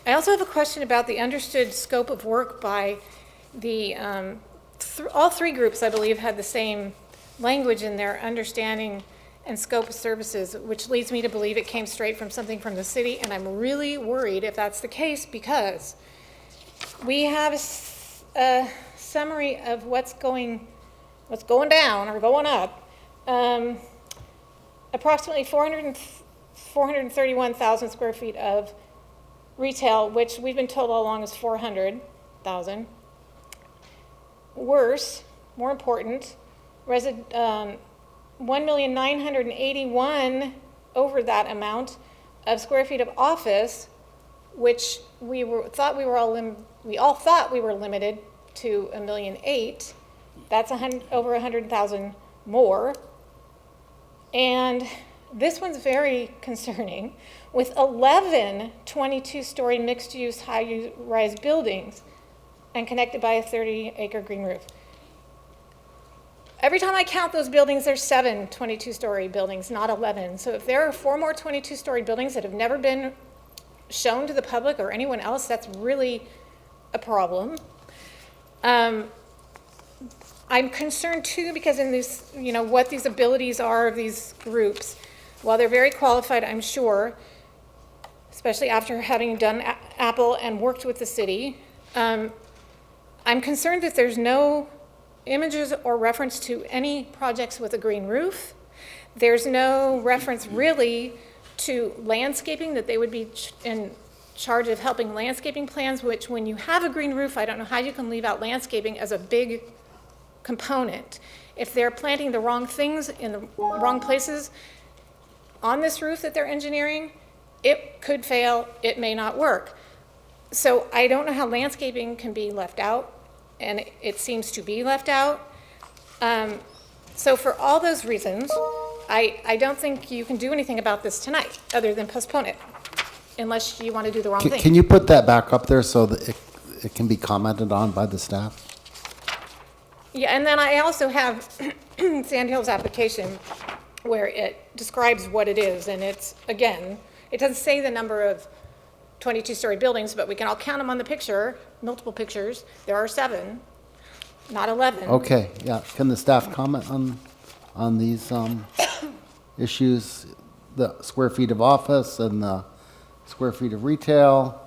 I also have a question about the understood scope of work by the, all three groups, I believe, had the same language in their understanding and scope of services, which leads me to believe it came straight from something from the city, and I'm really worried if that's the case, because we have a summary of what's going down or going up. Approximately 431,000 square feet of retail, which we've been told all along is 400,000. Worse, more important, 1,981,000 over that amount of square feet of office, which we all thought we were limited to 1.8 million. That's over 100,000 more. And this one's very concerning, with 11 22-story mixed-use high-rise buildings and connected by a 30-acre green roof. Every time I count those buildings, there's 7 22-story buildings, not 11. So if there are 4 more 22-story buildings that have never been shown to the public or anyone else, that's really a problem. I'm concerned too because in this, what these abilities are of these groups, while they're very qualified, I'm sure, especially after having done Apple and worked with the city, I'm concerned that there's no images or reference to any projects with a green roof. There's no reference really to landscaping, that they would be in charge of helping landscaping plans, which when you have a green roof, I don't know how you can leave out landscaping as a big component. If they're planting the wrong things in the wrong places on this roof that they're engineering, it could fail, it may not work. So I don't know how landscaping can be left out, and it seems to be left out. So for all those reasons, I don't think you can do anything about this tonight other than postpone it, unless you want to do the wrong thing. Can you put that back up there so that it can be commented on by the staff? Yeah, and then I also have Sand Hill's application where it describes what it is, and it's, again, it doesn't say the number of 22-story buildings, but we can all count them on the picture, multiple pictures. There are 7, not 11. Okay, yeah. Can the staff comment on these issues, the square feet of office and the square feet of retail?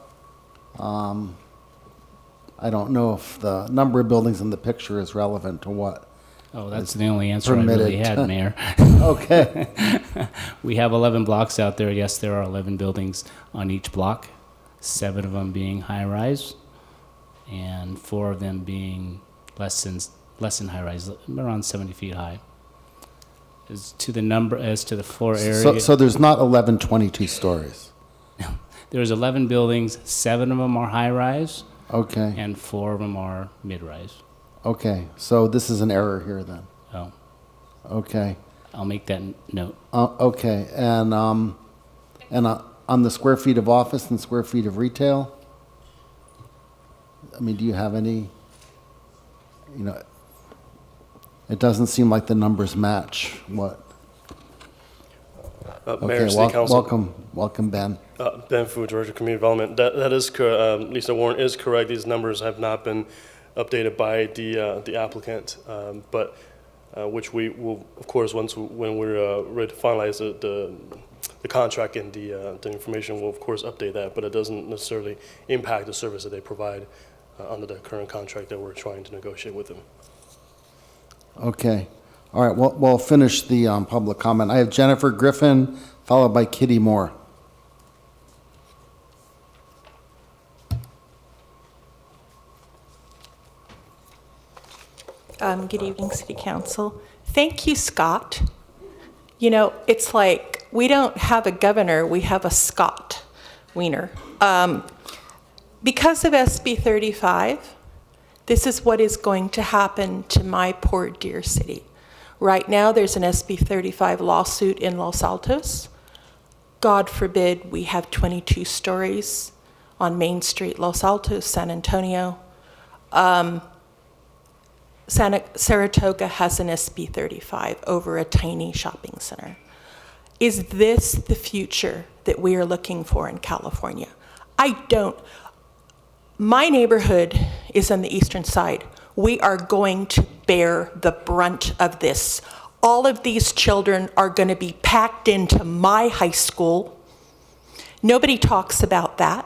I don't know if the number of buildings in the picture is relevant to what. Oh, that's the only answer I really had, Mayor. Okay. We have 11 blocks out there. Yes, there are 11 buildings on each block, 7 of them being high-rise, and 4 of them being less than high-rise, around 70 feet high. As to the floor area. So there's not 11 22 stories? No. There's 11 buildings, 7 of them are high-rise. Okay. And 4 of them are mid-rise. Okay, so this is an error here then? Oh. Okay. I'll make that note. Okay, and on the square feet of office and square feet of retail? I mean, do you have any, it doesn't seem like the numbers match what? Mayor, City Council. Welcome, Ben. Ben Fu, Director of Community Development. That is correct. Lisa Warren is correct. These numbers have not been updated by the applicant, but which we will, of course, when we're ready to finalize the contract and the information, we'll of course update that. But it doesn't necessarily impact the service that they provide under the current contract that we're trying to negotiate with them. Okay. All right, we'll finish the public comment. I have Jennifer Griffin, followed by Kitty Moore. Good evening, City Council. Thank you, Scott. You know, it's like we don't have a governor, we have a Scott Wiener. Because of SB 35, this is what is going to happen to my poor dear city. Right now, there's an SB 35 lawsuit in Los Altos. God forbid we have 22 stories on Main Street, Los Altos, San Antonio. Saratoga has an SB 35 over a tiny shopping center. Is this the future that we are looking for in California? My neighborhood is on the eastern side. We are going to bear the brunt of this. All of these children are going to be packed into my high school. Nobody talks about that.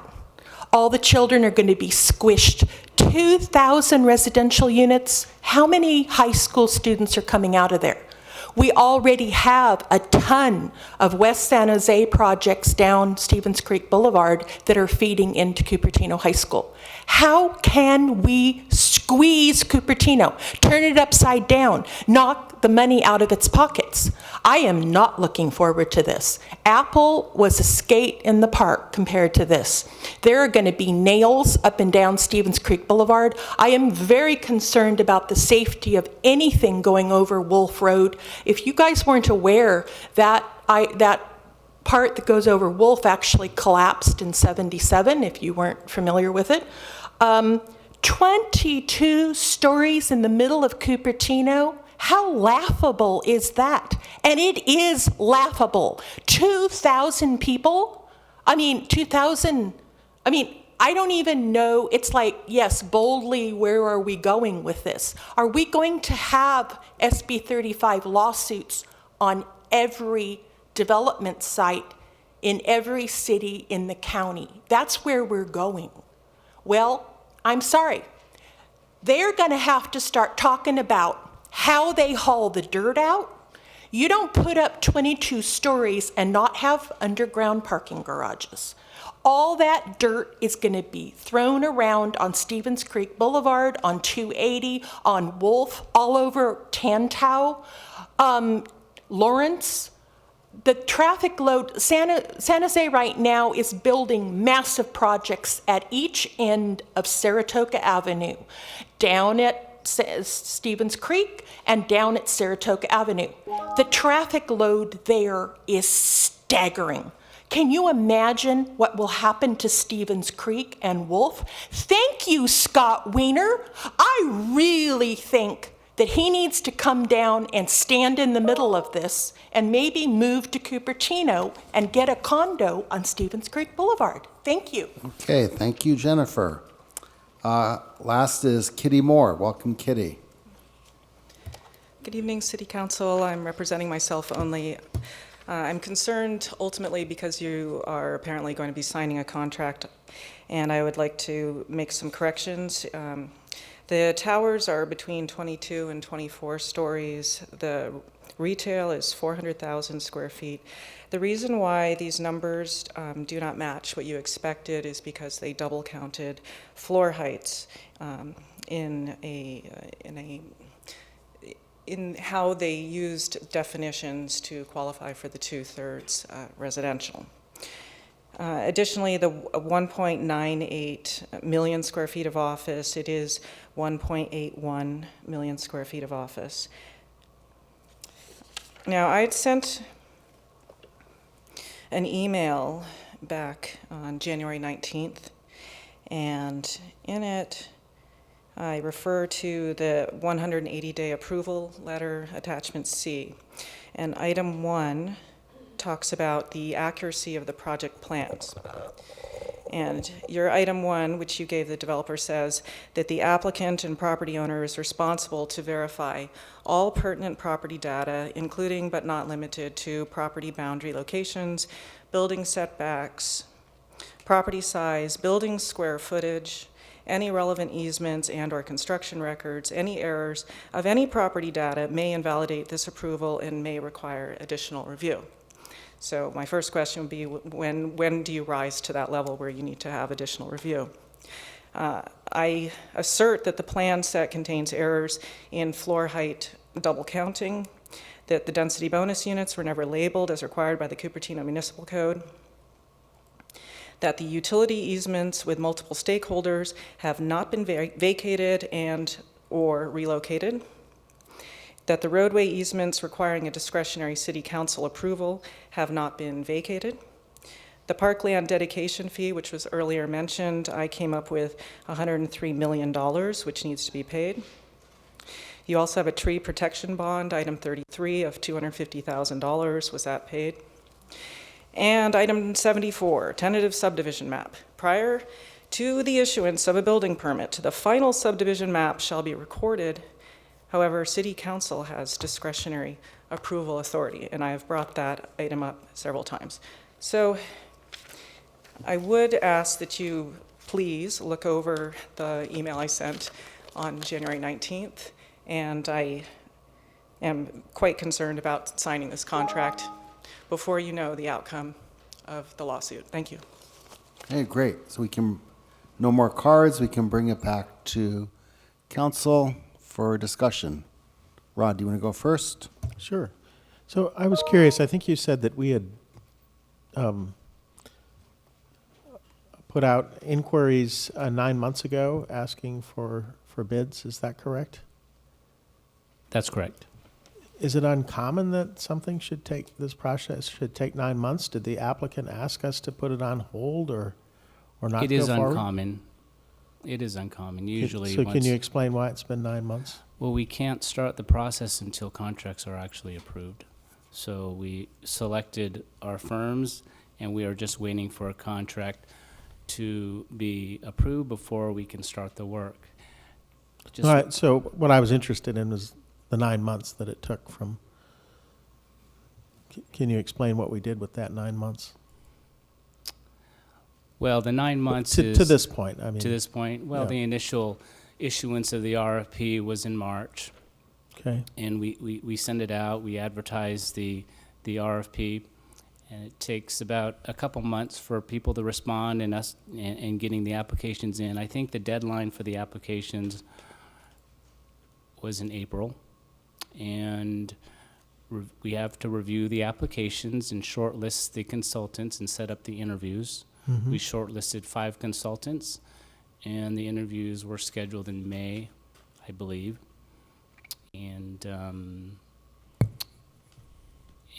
All the children are going to be squished. 2,000 residential units. How many high school students are coming out of there? We already have a ton of West San Jose projects down Stevens Creek Boulevard that are feeding into Cupertino High School. How can we squeeze Cupertino, turn it upside down, knock the money out of its pockets? I am not looking forward to this. Apple was a skate in the park compared to this. There are going to be nails up and down Stevens Creek Boulevard. I am very concerned about the safety of anything going over Wolf Road. If you guys weren't aware, that part that goes over Wolf actually collapsed in '77, if you weren't familiar with it. 22 stories in the middle of Cupertino. How laughable is that? And it is laughable. 2,000 people? 2,000. I don't even know. It's like, yes, boldly, where are we going with this? Are we going to have SB 35 lawsuits on every development site in every city in the county? That's where we're going. Well, I'm sorry. They're going to have to start talking about how they haul the dirt out. You don't put up 22 stories and not have underground parking garages. All that dirt is going to be thrown around on Stevens Creek Boulevard, on 280, on Wolf, all over Tantau, Lawrence. The traffic load, San Jose right now is building massive projects at each end of Saratoga Avenue, down at Stevens Creek and down at Saratoga Avenue. The traffic load there is staggering. Can you imagine what will happen to Stevens Creek and Wolf? Thank you, Scott Wiener. I really think that he needs to come down and stand in the middle of this and maybe move to Cupertino and get a condo on Stevens Creek Boulevard. Thank you. Okay, thank you, Jennifer. Last is Kitty Moore. Welcome, Kitty. Good evening, City Council. I'm representing myself only. I'm concerned ultimately because you are apparently going to be signing a contract, and I would like to make some corrections. The towers are between 22 and 24 stories. The retail is 400,000 square feet. The reason why these numbers do not match what you expected is because they double counted floor heights in how they used definitions to qualify for the 2/3 residential. Additionally, the 1.98 million square feet of office, it is 1.81 million square feet of office. Now, I'd sent an email back on January 19th, and in it, I refer to the 180-day approval letter, attachment C. And item 1 talks about the accuracy of the project plans. And your item 1, which you gave the developer, says that the applicant and property owner is responsible to verify all pertinent property data, including but not limited to property boundary locations, building setbacks, property size, building square footage, any relevant easements and/or construction records. Any errors of any property data may invalidate this approval and may require additional review. So my first question would be, when do you rise to that level where you need to have additional review? I assert that the plan set contains errors in floor height double counting, that the density bonus units were never labeled as required by the Cupertino Municipal Code, that the utility easements with multiple stakeholders have not been vacated and or relocated, that the roadway easements requiring a discretionary city council approval have not been vacated. The parkland dedication fee, which was earlier mentioned, I came up with $103 million, which needs to be paid. You also have a tree protection bond, item 33, of $250,000. Was that paid? And item 74, tentative subdivision map. Prior to the issuance of a building permit, the final subdivision map shall be recorded. However, City Council has discretionary approval authority, and I have brought that item up several times. So I would ask that you please look over the email I sent on January 19th, and I am quite concerned about signing this contract before you know the outcome of the lawsuit. Thank you. Okay, great. So we can, no more cards. We can bring it back to council for discussion. Rod, do you want to go first? Sure. So I was curious, I think you said that we had put out inquiries 9 months ago asking for bids. Is that correct? That's correct. Is it uncommon that something should take, this process should take 9 months? Did the applicant ask us to put it on hold or not It go is forward? uncommon. It is uncommon. Usually, So once, can you explain why it's been 9 months? well, we can't start the process until contracts are actually approved. So we selected our firms, and we are just waiting for a contract to be approved before we can start the work. Just All right, so what I was interested in was the 9 months that it took from, can you explain what we did with that 9 months? Well, the 9 months To is... this point, I mean. To this point? Well, yeah. the initial issuance of the RFP was in March. Okay. And we send it out, we advertise the RFP, and it takes about a couple months for people to respond and us and getting the applications in. I think the deadline for the applications was in April, and we have to review the applications and shortlist the consultants and set up the interviews. Mhm. We shortlisted 5 consultants, and the interviews were scheduled in May, I believe. And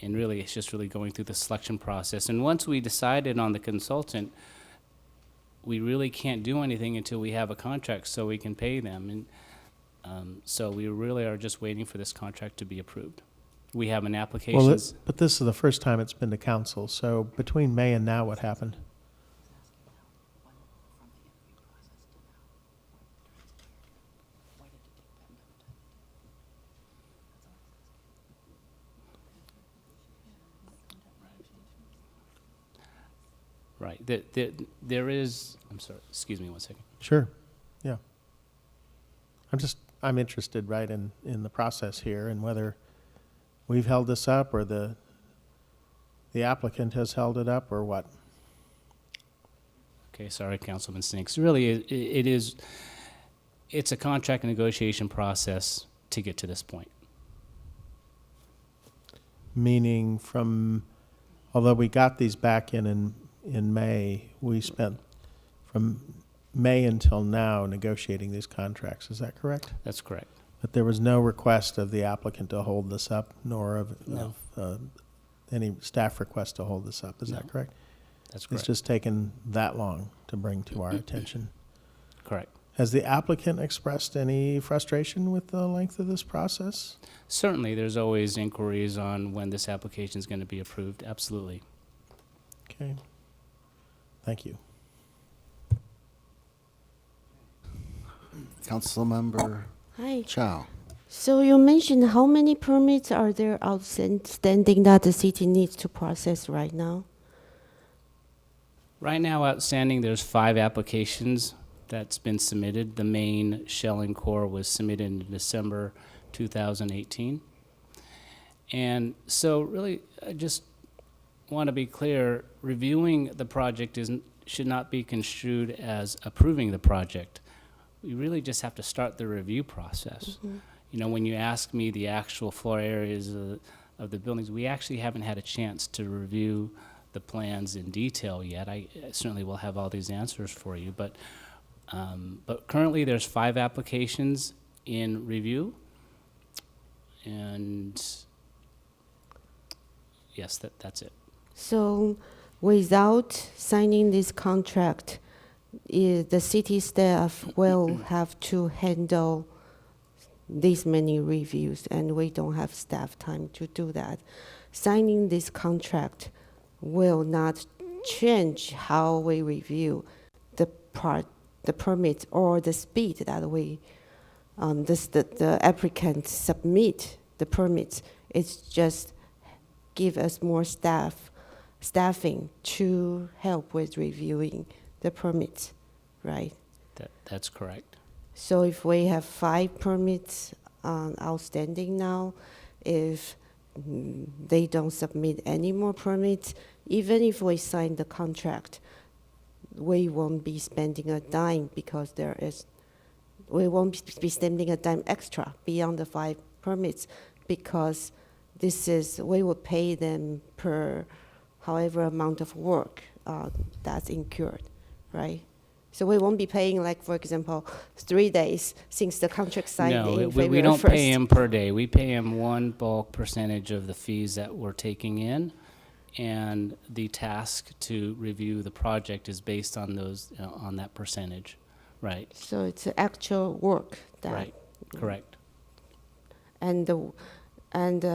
really, it's just really going through the selection process. And once we decided on the consultant, we really can't do anything until we have a contract so we can pay them. And so we really are just waiting for this contract to be approved. We have an application. Well, but this is the first time it's been to council, so between May and now, what happened? Right. There is, I'm sorry, excuse me one second. Sure, yeah. I'm interested, right, in the process here and whether we've held this up or the applicant has held it up or what. Okay, sorry, Councilman Sinks. Really, it's a contract negotiation process to get to this point. Meaning although we got these back in May, we spent from May until now negotiating these contracts. Is that correct? That's correct. But there was no request of the applicant to hold this up, nor of, No. any staff request to hold this up. Is that No. correct? That's correct. It's just taken that long to bring to our attention. Correct. Has the applicant expressed any frustration with the length of this process? Certainly, there's always inquiries on when this application is going to be approved. Absolutely. Okay. Thank you. Councilmember Hi. Chow. So you mentioned how many permits are there outstanding that the city needs to process right now? Right now, outstanding, there's 5 applications that's been submitted. The main shell and core was submitted in December 2018. And so really, I just want to be clear, reviewing the project should not be construed as approving the project. We really just have to start the review process. You know, when you ask me the actual floor areas of the buildings, we actually haven't had a chance to review the plans in detail yet. I certainly will have all these answers for you, but currently there's 5 applications in review, and yes, that's it. So without signing this contract, the city staff will have to handle this many reviews, and we don't have staff time to do that. Signing this contract will not change how we review the permits or the speed that we the applicant submit the permits. It's just give us more staffing to help with reviewing the permits, right? That's correct. So if we have 5 permits outstanding now, if they don't submit any more permits, even if we sign the contract, we won't be spending a dime because we won't be spending a dime extra beyond the 5 permits because we will pay them per however amount of work that's incurred, right? So we won't be paying, like, for example, 3 days since the contract signed in February 1st. We don't pay him per day. We pay him one bulk percentage of the fees that we're taking in, and the task to review the project is based on those on that percentage, right? So it's actual work. Right. Correct. And I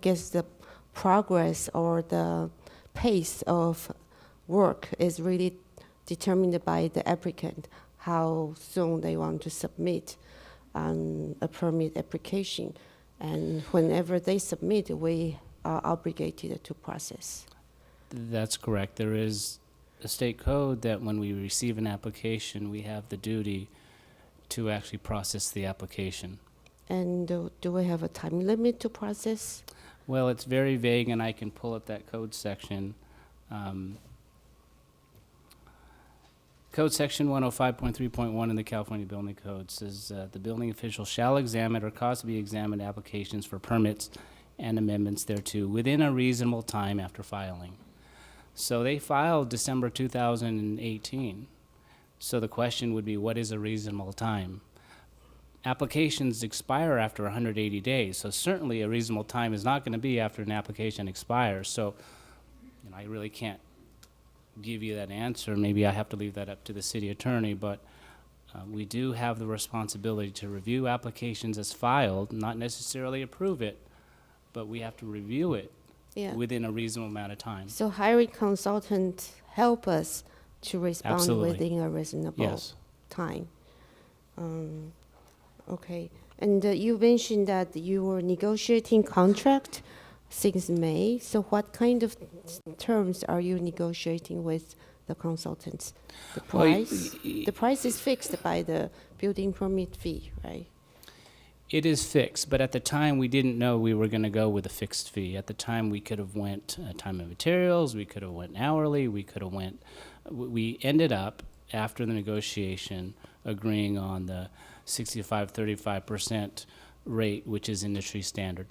guess the progress or the pace of work is really determined by the applicant, how soon they want to submit a permit application. And whenever they submit, we are obligated to process. That's correct. There is a state code that when we receive an application, we have the duty to actually process the application. And do we have a time limit to process? Well, it's very vague, and I can pull up that code section. Code section 105.3.1 in the California Building Code says the building official shall examine or cause to be examined applications for permits and amendments thereto within a reasonable time after filing. So they filed December 2018. So the question would be, what is a reasonable time? Applications expire after 180 days, so certainly a reasonable time is not going to be after an application expires. So, I really can't give you that answer. Maybe I have to leave that up to the city attorney, but we do have the responsibility to review applications as filed, not necessarily approve it, but we have to review it within a reasonable amount of time. So hiring consultants help us to respond Absolutely. within a reasonable Yes. time. Okay. And you mentioned that you were negotiating contract since May. So what kind of terms are you negotiating with the consultants? The Well, price? The price is fixed by the building permit fee, right? It is fixed, but at the time we didn't know we were going to go with a fixed fee. At the time we could have went time and materials, we could have went hourly, we ended up, after the negotiation, agreeing on the 65-35% rate, which is industry standard.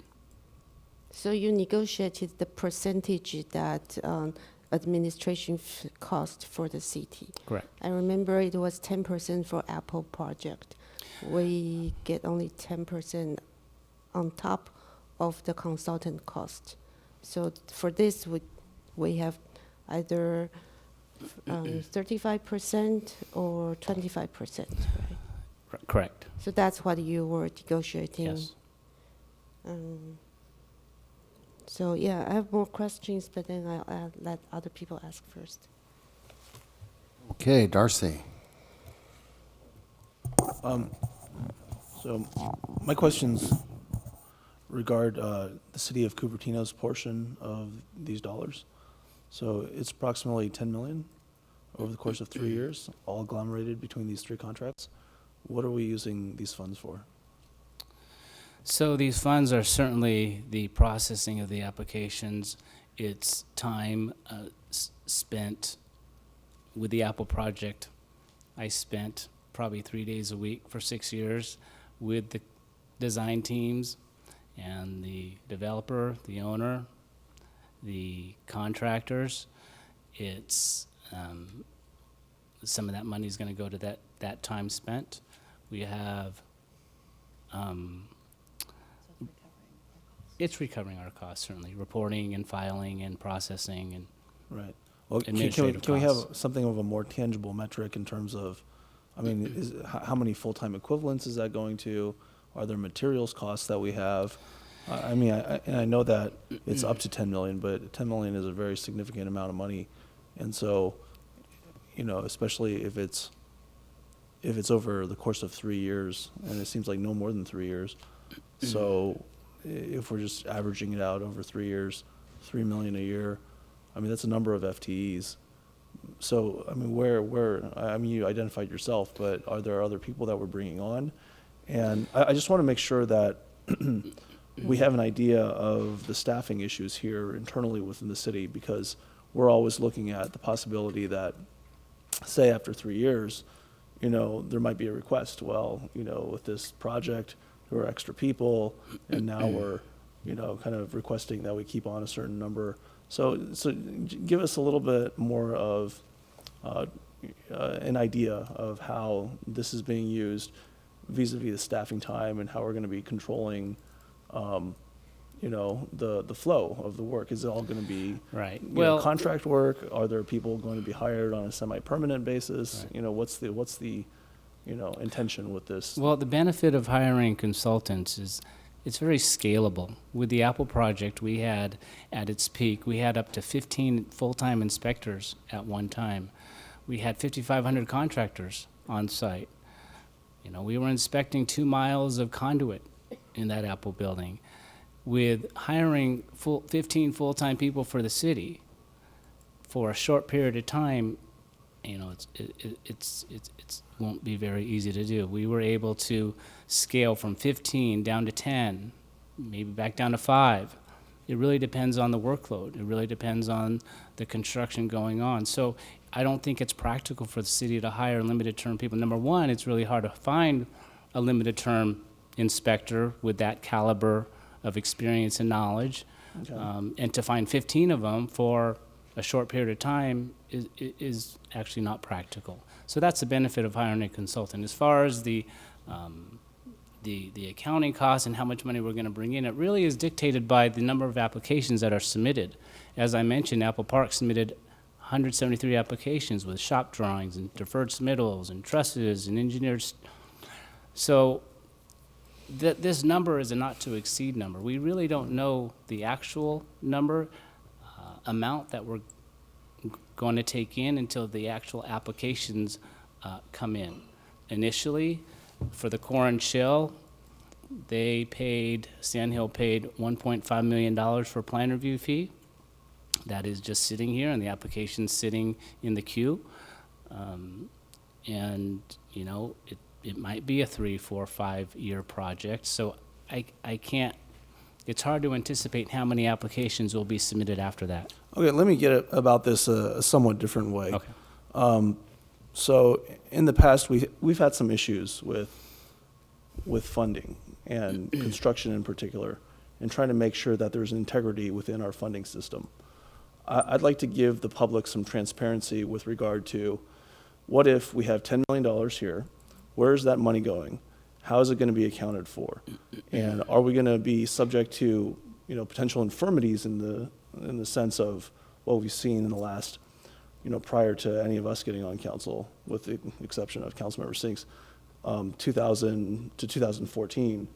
So you negotiated the percentage that administration cost for the city. Correct. I remember it was 10% for Apple project. we get only 10% on top of the consultant cost. So for this, we have either 35% or 25%, right? Correct. So that's what you were negotiating. Yes. So yeah, I have more questions, but then I'll let other people ask first. Okay, Darcy. So my questions regard the city of Cupertino's portion of these dollars. So it's approximately 10 million over the course of 3 years, all agglomerated between these three contracts. What are we using these funds for? So these funds are certainly the processing of the applications. It's time spent with the Apple project. I spent probably 3 days a week for 6 years with the design teams and the developer, the owner, the contractors. It's some of that money is going to go to that time spent. We have it's recovering our costs, certainly, reporting and filing and processing and right. Well, can administrative we have costs. something of a more tangible metric in terms of, I mean, how many full-time equivalents is that going to? Are there materials costs that we have? I mean, and I know that it's up to 10 million, but 10 million is a very significant amount of money. And so, you know, especially if it's over the course of 3 years, and it seems like no more than 3 years. So if we're just averaging it out over 3 years, 3 million a year, I mean, that's a number of FTEs. So, I mean, I mean, you identified yourself, but are there other people that we're bringing on? And I just want to make sure that we have an idea of the staffing issues here internally within the city, because we're always looking at the possibility that, say, after 3 years, you know, there might be a request. Well, you know, with this project, there were extra people, and now we're, you know, kind of requesting that we keep on a certain number. So give us a little bit more of an idea of how this is being used vis-a-vis the staffing time and how we're going to be controlling, you know, the flow of the work. Is it all going to be right? Well, contract work? Are there people going to be hired on a semi-permanent basis? Right. You know, what's the you know, intention with this? Well, the benefit of hiring consultants is it's very scalable. With the Apple project, we had, at its peak, we had up to 15 full-time inspectors at one time. We had 5,500 contractors on site. You know, we were inspecting 2 miles of conduit in that Apple building. With hiring 15 full-time people for the city for a short period of time, you know, it won't be very easy to do. We were able to scale from 15 down to 10, maybe back down to 5. It really depends on the workload. It really depends on the construction going on. So I don't think it's practical for the city to hire limited-term people. Number one, it's really hard to find a limited-term inspector with that caliber of experience and knowledge. Okay. And to find 15 of them for a short period of time is actually not practical. So that's the benefit of hiring a consultant. As far as the accounting costs and how much money we're going to bring in, it really is dictated by the number of applications that are submitted. As I mentioned, Apple Park submitted 173 applications with shop drawings and deferred submittals and trusses and engineers. So this number is a not-to-exceed number. We really don't know the actual number, amount that we're going to take in until the actual applications come in. Initially, for the core and shell, Sandhill paid $1.5 million for plan review fee. That is just sitting here, and the application's sitting in the queue. And, you know, it might be a 3, 4, 5 year project. So I can't, it's hard to anticipate how many applications will be submitted after that. Okay, let me get about this a somewhat different way. Okay. So in the past, we've had some issues with funding and construction in particular, and trying to make sure that there's integrity within our funding system. I'd like to give the public some transparency with regard to what if we have $10 million here, where is that money going? how is it going to be accounted for? And are we going to be subject to, potential infirmities in the sense of what we've seen in the last, prior to any of us getting on council, with the exception of Councilmember Sinks, 2000 to 2014,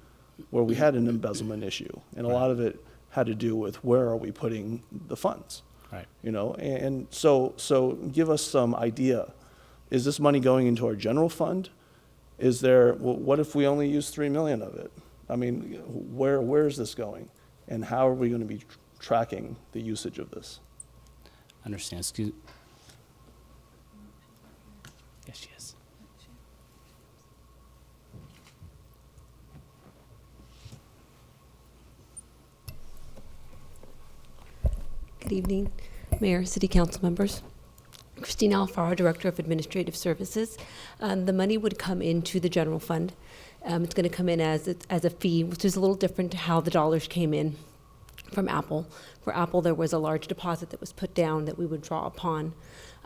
where we had an embezzlement issue, and a lot of it had to do with where are we putting the funds, Right. and so give us some idea. Is this money going into our general fund? What if we only use 3 million of it? I mean, where is this going? And how are we going to be tracking the usage of this? Understand. Excuse. Yes, she is. Good evening, Mayor, City Council members. Christina Alfaro, Director of Administrative Services. The money would come into the general fund. It's going to come in as a fee, which is a little different to how the dollars came in from Apple. For Apple, there was a large deposit that was put down that we would draw upon.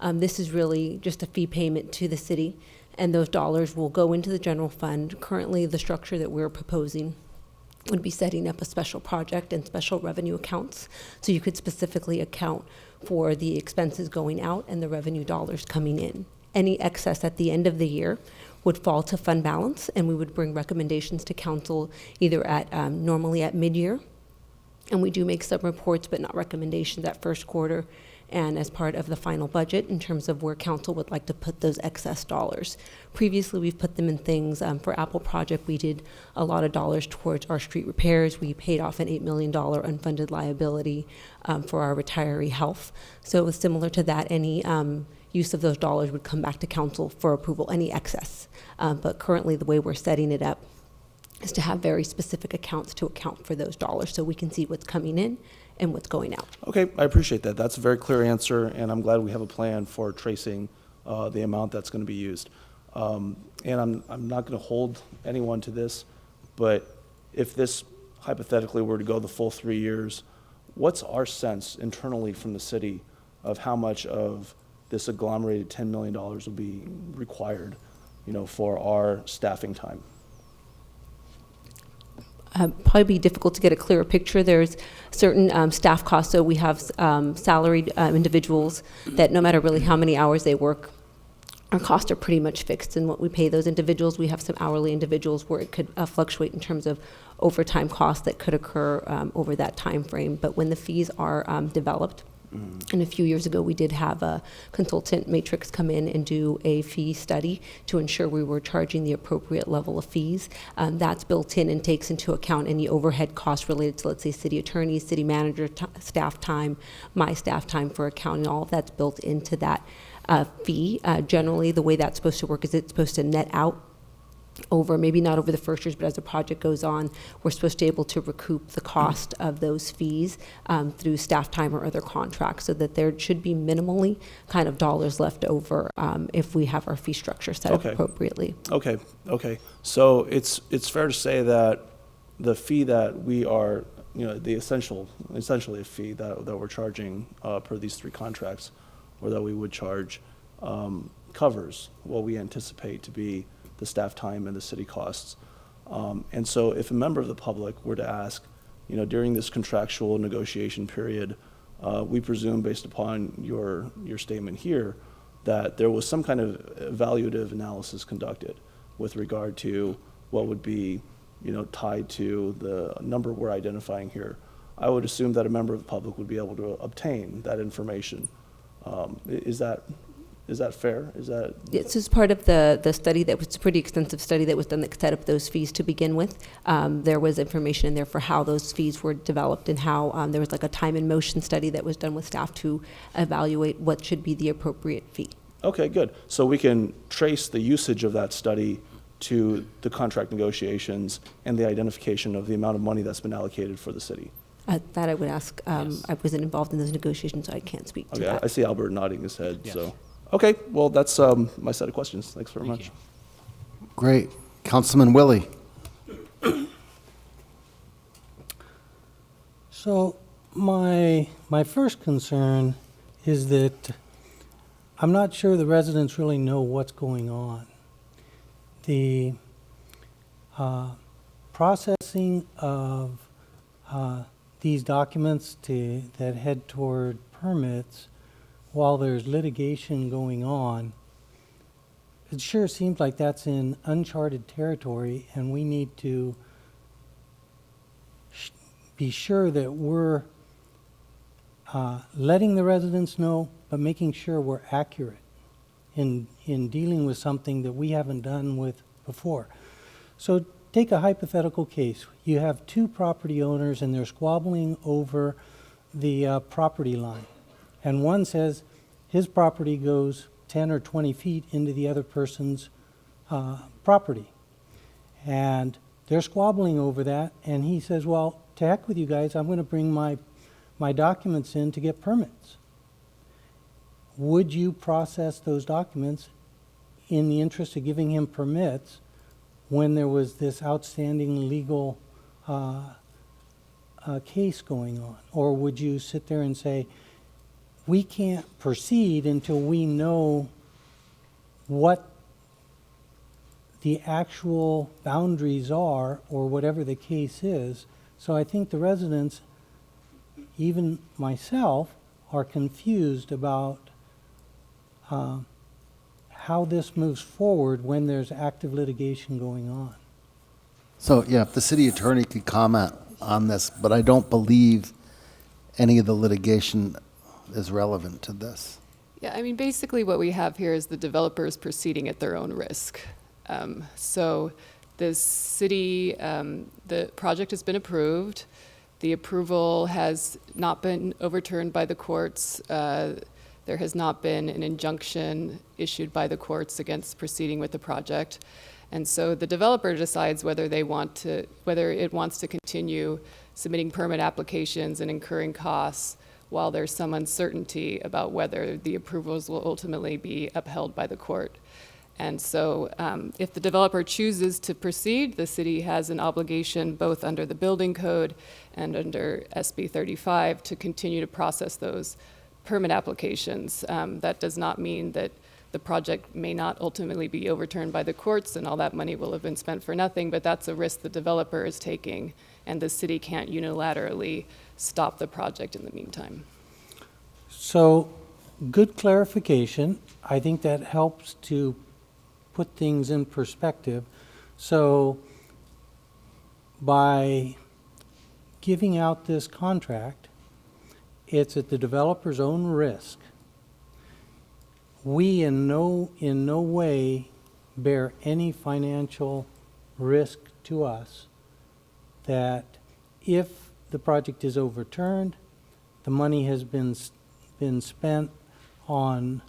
This is really just a fee payment to the city, and those dollars will go into the general fund. Currently, the structure that we're proposing would be setting up a special project and special revenue accounts, so you could specifically account for the expenses going out and the revenue dollars coming in. Any excess at the end of the year would fall to fund balance, and we would bring recommendations to council either at normally at mid-year, and we do make some reports but not recommendations at first quarter, and as part of the final budget in terms of where council would like to put those excess dollars. Previously, we've put them in things, for Apple project, we did a lot of dollars towards our street repairs. We paid off an $8 million unfunded liability for our retiree health. So it was similar to that. Any use of those dollars would come back to council for approval, any excess. But currently, the way we're setting it up is to have very specific accounts to account for those dollars so we can see what's coming in and what's going out. Okay, I appreciate that. That's a very clear answer, and I'm glad we have a plan for tracing the amount that's going to be used. And I'm not going to hold anyone to this, but if this hypothetically were to go the full 3 years, what's our sense internally from the city of how much of this agglomerated $10 million will be required, for our staffing time? Probably be difficult to get a clearer picture. There's certain staff costs, so we have salaried individuals that no matter really how many hours they work, our costs are pretty much fixed in what we pay those individuals. We have some hourly individuals where it could fluctuate in terms of overtime costs that could occur over that time frame. But when the fees are developed, and a few years ago, we did have a consultant matrix come in and do a fee study to ensure we were charging the appropriate level of fees. That's built in and takes into account any overhead costs related to, let's say, city attorney, city manager, staff time, my staff time for accounting. All of that's built into that fee. Generally, the way that's supposed to work is it's supposed to net out over, maybe not over the first years, but as the project goes on, we're supposed to be able to recoup the cost of those fees through staff time or other contracts, so that there should be minimally kind of dollars left over if we have our fee structure set up appropriately. Okay. So it's fair to say that the fee that we are, the essentially a fee that we're charging per these 3 contracts, or that we would charge, covers what we anticipate to be the staff time and the city costs. And so if a member of the public were to ask, during this contractual negotiation period, we presume based upon your statement here, that there was some kind of evaluative analysis conducted with regard to what would be, tied to the number we're identifying here. I would assume that a member of the public would be able to obtain that information. Is that fair? This is part of the study that was a pretty extensive study that was done that set up those fees to begin with. There was information in there for how those fees were developed and how there was like a time and motion study that was done with staff to evaluate what should be the appropriate fee. Okay, good. So we can trace the usage of that study to the contract negotiations and the identification of the amount of money that's been allocated for the city. That I would ask. Yes. I wasn't involved in those negotiations, so I can't speak to that. I see Albert nodding his head. Yes. So. Okay, well, that's my set of questions. Thanks very much. Great. Councilman Willie. So my first concern is that I'm not sure the residents really know what's going on. processing of these documents that head toward permits while there's litigation going on, it sure seems like that's in uncharted territory, and we need to be sure that we're letting the residents know, but making sure we're accurate in dealing with something that we haven't done with before. So take a hypothetical case. You have two property owners and they're squabbling over the property line. And one says his property goes 10 or 20 feet into the other person's property. And they're squabbling over that, and he says, well, to heck with you guys, I'm going to bring my documents in to get permits. Would you process those documents in the interest of giving him permits when there was this outstanding legal case going on? Or would you sit there and say, we can't proceed until we know what the actual boundaries are, or whatever the case is? So I think the residents, even myself, are confused about how this moves forward when there's active litigation going on. So, yeah, if the city attorney could comment on this, but I don't believe any of the litigation is relevant to this. Yeah, I mean, basically what we have here is the developers proceeding at their own risk. So the city, the project has been approved. The approval has not been overturned by the courts. There has not been an injunction issued by the courts against proceeding with the project. And so the developer decides whether it wants to continue submitting permit applications and incurring costs while there's some uncertainty about whether the approvals will ultimately be upheld by the court. And so if the developer chooses to proceed, the city has an obligation both under the building code and under SB 35 to continue to process those permit applications. That does not mean that the project may not ultimately be overturned by the courts and all that money will have been spent for nothing, but that's a risk the developer is taking, and the city can't unilaterally stop the project in the meantime. So, good clarification. I think that helps to put things in perspective. So, by giving out this contract, it's at the developer's own risk. We in no way bear any financial risk to us that if the project is overturned, the money has been spent on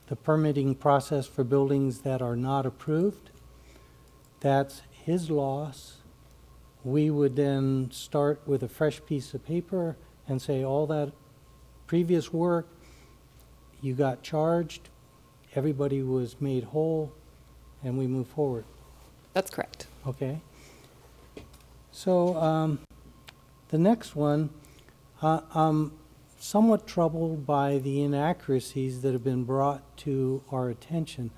the permitting process for buildings that are not approved. That's his loss. We would then start with a fresh piece of paper and say all that previous work, you got charged, everybody was made whole, and we move forward. That's correct. Okay. So the next one, I'm somewhat troubled by the inaccuracies that have been brought to our attention.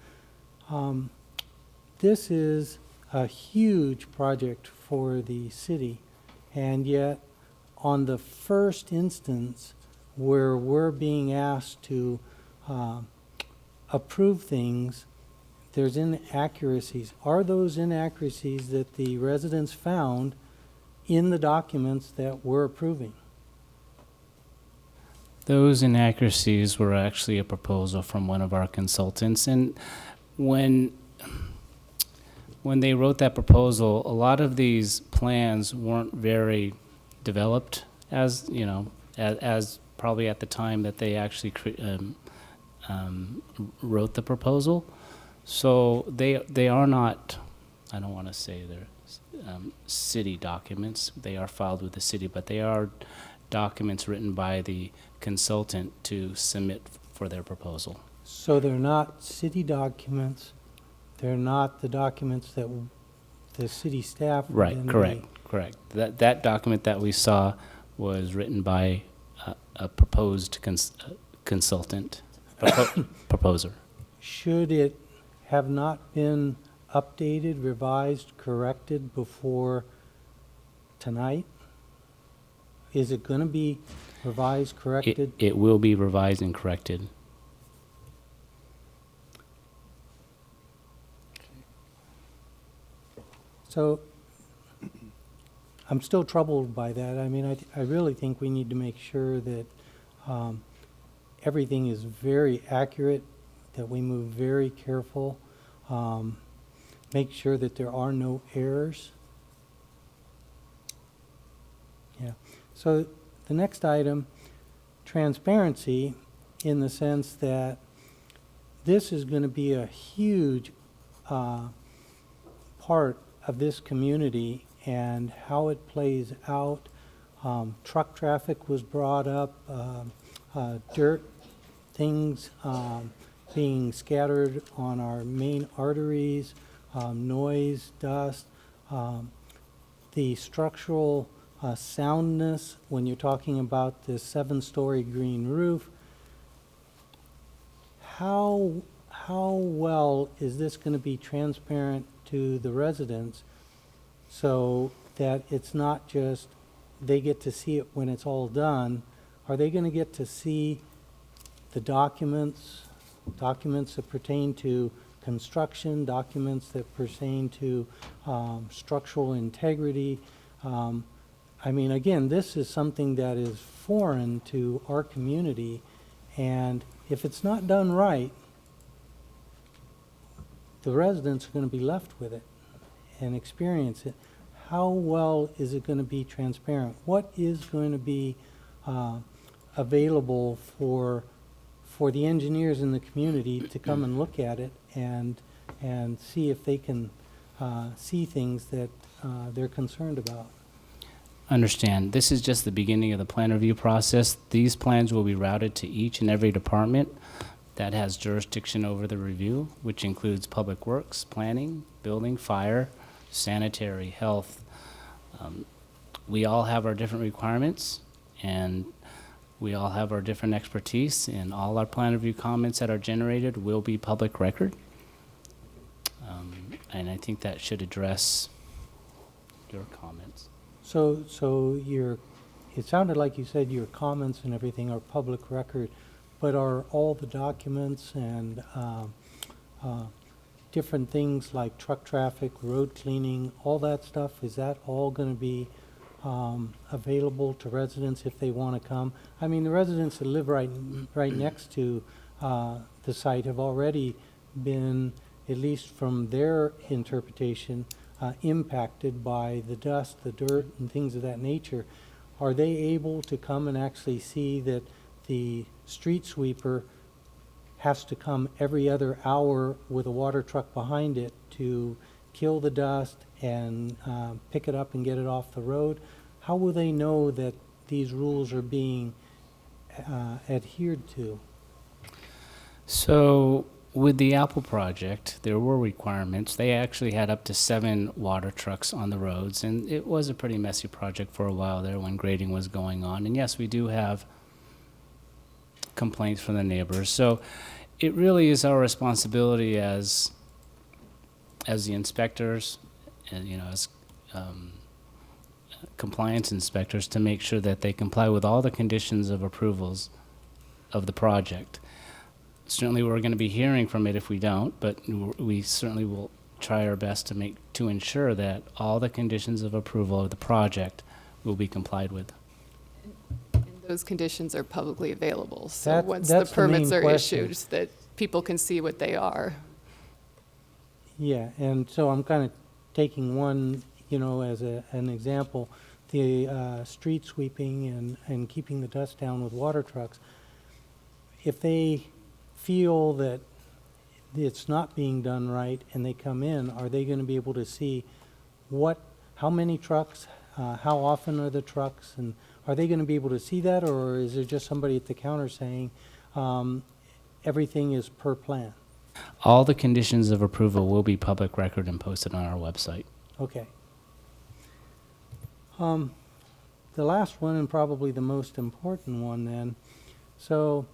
This is a huge project for the city, and yet on the first instance where we're being asked to approve things, there's inaccuracies. Are those inaccuracies that the residents found in the documents that we're approving? Those inaccuracies were actually a proposal from one of our consultants, and when they wrote that proposal, a lot of these plans weren't very developed, as you know, as probably at the time that they actually wrote the proposal. So they are not, I don't want to say they're city documents. They are filed with the city, but they are documents written by the consultant to submit for their proposal. So they're not city documents. They're not the documents that the city staff would Right, then correct. That document that we saw was written by a proposed consultant, proposer. Should it have not been updated, revised, corrected before tonight? Is it going to be revised, corrected? It will be revised and corrected. So I'm still troubled by that. I mean, I really think we need to make sure that everything is very accurate, that we move very careful, make sure that there are no errors. Yeah. So the next item, transparency, in the sense that this is going to be a huge part of this community and how it plays out. Truck traffic was brought up, dirt things being scattered on our main arteries, noise, dust, the structural soundness when you're talking about this 7-story green roof. How well is this going to be transparent to the residents so that it's not just they get to see it when it's all done? Are they going to get to see the documents that pertain to construction, documents that pertain to structural integrity? I mean, again, this is something that is foreign to our community, and if it's not done right, the residents are going to be left with it and experience it. How well is it going to be transparent? What is going to be available for the engineers in the community to come and look at it and see if they can see things that they're concerned about? Understand, this is just the beginning of the plan review process. These plans will be routed to each and every department that has jurisdiction over the review, which includes public works, planning, building, fire, sanitary, health. We all have our different requirements, and we all have our different expertise, and all our plan review comments that are generated will be public record. And I think that should address your comments. So it sounded like you said your comments and everything are public record, but are all the documents and different things like truck traffic, road cleaning, all that stuff, is that all going to be available to residents if they want to come? I mean, the residents that live right next to the site have already been, at least from their interpretation, impacted by the dust, the dirt, and things of that nature. Are they able to come and actually see that the street sweeper has to come every other hour with a water truck behind it to kill the dust and pick it up and get it off the road? How will they know that these rules are being adhered to? So with the Apple project, there were requirements. They actually had up to 7 water trucks on the roads, and it was a pretty messy project for a while there when grading was going on. And yes, we do have complaints from the neighbors. So it really is our responsibility as the inspectors, and as compliance inspectors, to make sure that they comply with all the conditions of approvals of the project. Certainly we're going to be hearing from it if we don't, but we certainly will try our best to ensure that all the conditions of approval of the project will be complied with. And those conditions are publicly available. So once the that's the permits main are question. issued, that people can see what they are. Yeah, and so I'm kind of taking one, as an example, the street sweeping and keeping the dust down with water trucks. If they feel that it's not being done right and they come in, are they going to be able to see how many trucks, how often are the trucks, and are they going to be able to see that, or is there just somebody at the counter saying everything is per plan? All the conditions of approval will be public record and posted on our website. Okay. The last one, and probably the most important one then, so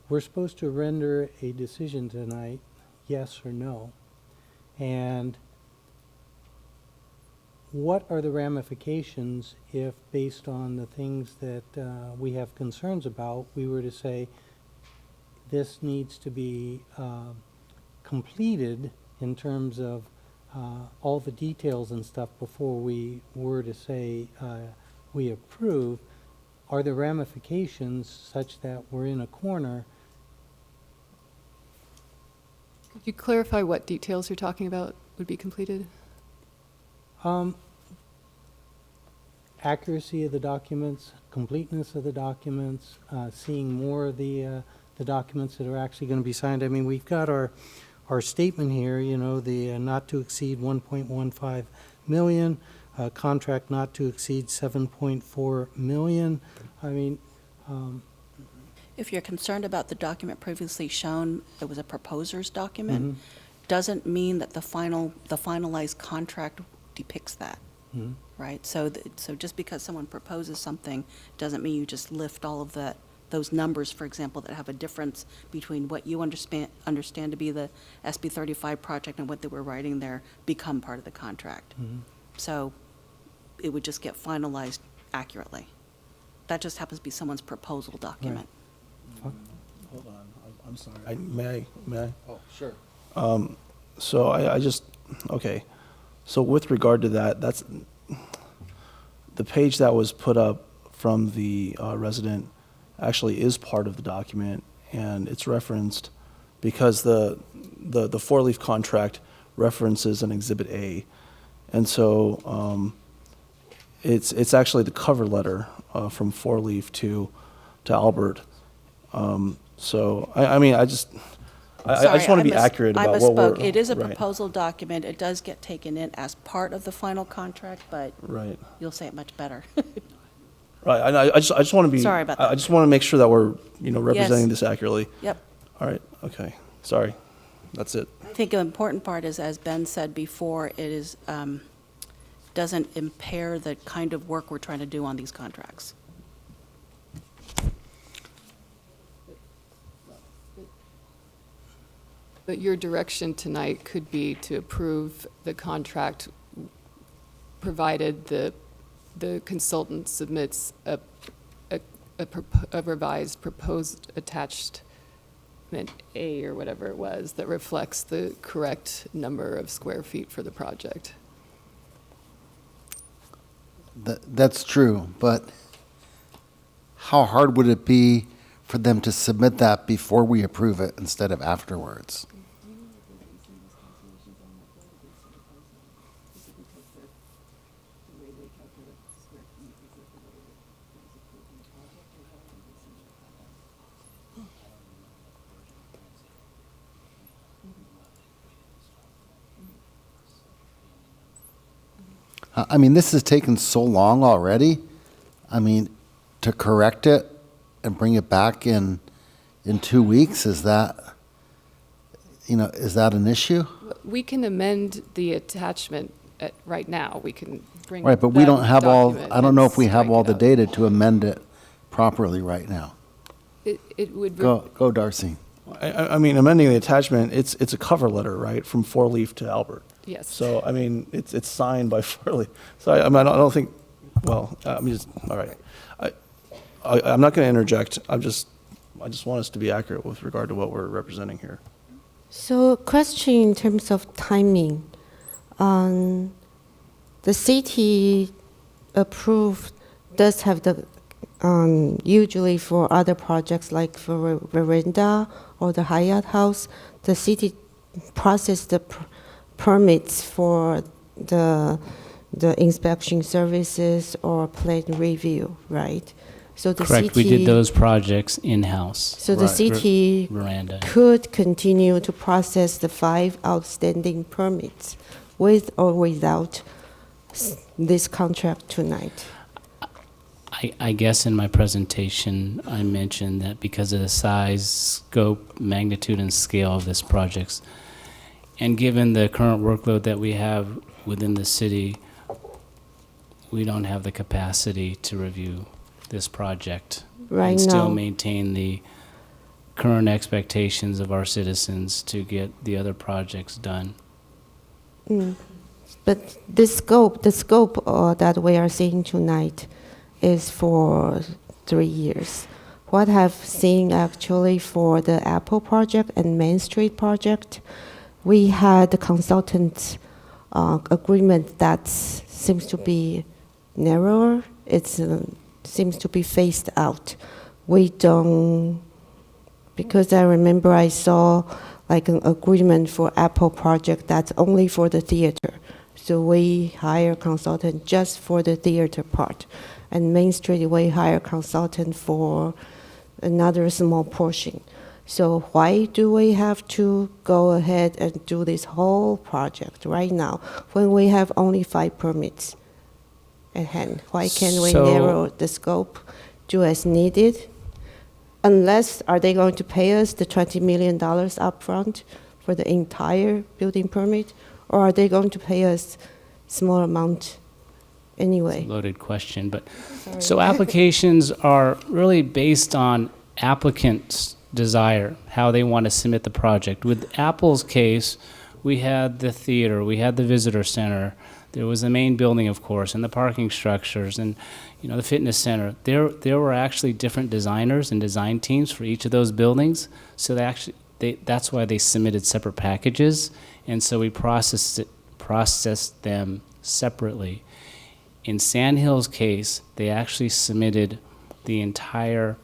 we're supposed to render a decision tonight, yes or no. And what are the ramifications if, based on the things that we have concerns about, we were to say this needs to be completed in terms of all the details and stuff before we were to say we approve? Are the ramifications such that we're in a corner? Could you clarify what details you're talking about would be completed? Accuracy of the documents, completeness of the documents, seeing more of the documents that are actually going to be signed. I mean, we've got our statement here, you know, the not to exceed 1.15 million, contract not to exceed 7.4 million. I mean, if you're concerned about the document previously shown, it was a proposer's document, doesn't mean that the finalized contract depicts that, right? So just because someone proposes something doesn't mean you just lift all of those numbers, for example, that have a difference between what you understand to be the SB 35 project and what they were writing there become part of the contract. So it would just get finalized accurately. That just happens to be someone's proposal document. Hold on, I'm sorry. May I? Oh, sure. So I just, okay. So with regard to that, that's the page that was put up from the resident actually is part of the document, and it's referenced because the four-leaf contract references an Exhibit A, and so it's actually the cover letter from four-leaf to Albert. So I mean, I just want to be accurate about what we're. It is a right. proposal document. It does get taken in as part of the final contract, but Right. you'll say it much better. Right, and I just want to be. Sorry about that. I just want to make sure that we're, representing Yes. this accurately. Yep. All right, okay, sorry. That's it. I think the important part is, as Ben said before, it is, doesn't impair the kind of work we're trying to do on these contracts. But your direction tonight could be to approve the contract, provided the consultant submits a revised proposed attachment A or whatever it was that reflects the correct number of square feet for the project. That's true, but how hard would it be for them to submit that before we approve it instead of afterwards? I mean, this has taken so long already. I mean, to correct it and bring it back in 2 weeks, is that an issue? We can amend the attachment right now. We can bring Right, but we that don't have document I don't know and if we have strike all it the out. data to amend it properly right now. It would. Go, Darcy. I mean, amending the attachment, it's a cover letter, right, from Four Leaf to Albert. Yes. So, I mean, it's signed by Four Leaf. So, I mean, I don't think, well, I'm just, all right. I'm not going to interject. I just want us to be accurate with regard to what we're representing here. So, question in terms of timing. The city approved does have the usually for other projects like for Veranda or the Hyatt House, the city process the permits for the inspection services or plan review, right? So the Correct. city, We did those projects in-house. so the city Veranda. could continue to process the 5 outstanding permits with or without this contract tonight. I guess in my presentation, I mentioned that because of the size, scope, magnitude, and scale of this project, and given the current workload that we have within the city, we don't have the capacity to review this project Right and still now. maintain the current expectations of our citizens to get the other projects done. But the scope that we are seeing tonight is for 3 years. What I've seen actually for the Apple project and Main Street project, we had the consultant agreement that seems to be narrower. It seems to be phased out. We don't, because I remember I saw like an agreement for Apple project that's only for the theater. So we hire consultant just for the theater part. And Main Street, we hire consultant for another small portion. So why do we have to go ahead and do this whole project right now when we have only 5 permits at hand? Why can't we narrow the scope, do as needed? Unless, are they going to pay us the $20 million upfront for the entire building permit? Or are they going to pay us small amount anyway? It's a loaded question, but so applications are really based on applicants' desire, how they want to submit the project. With Apple's case, we had the theater, we had the visitor center, there was the main building, of course, and the parking structures, and the fitness center. There were actually different designers and design teams for each of those buildings, so that's why they submitted separate packages, and so we processed them separately. In Sandhill's case, they actually submitted the entire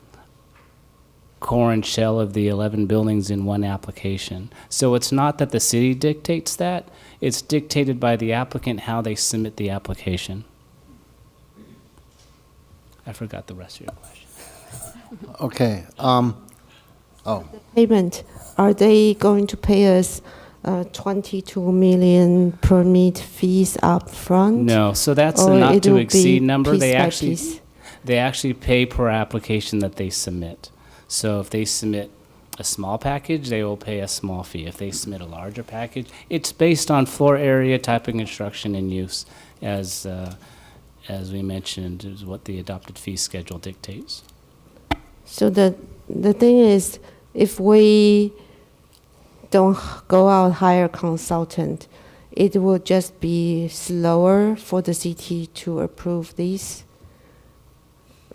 core and shell of the 11 buildings in one application. So it's not that the city dictates that, it's dictated by the applicant how they submit the application. I forgot the rest of your question. Okay. Payment, are they going to pay us 22 million permit fees up front? No, so that's Or a not it to will exceed be number. piece They by actually piece? they actually pay per application that they submit. So if they submit a small package, they will pay a small fee. If they submit a larger package, it's based on floor area, type of construction, and use, as we mentioned, is what the adopted fee schedule dictates. So the thing is, if we don't go out hire consultant, it will just be slower for the city to approve these.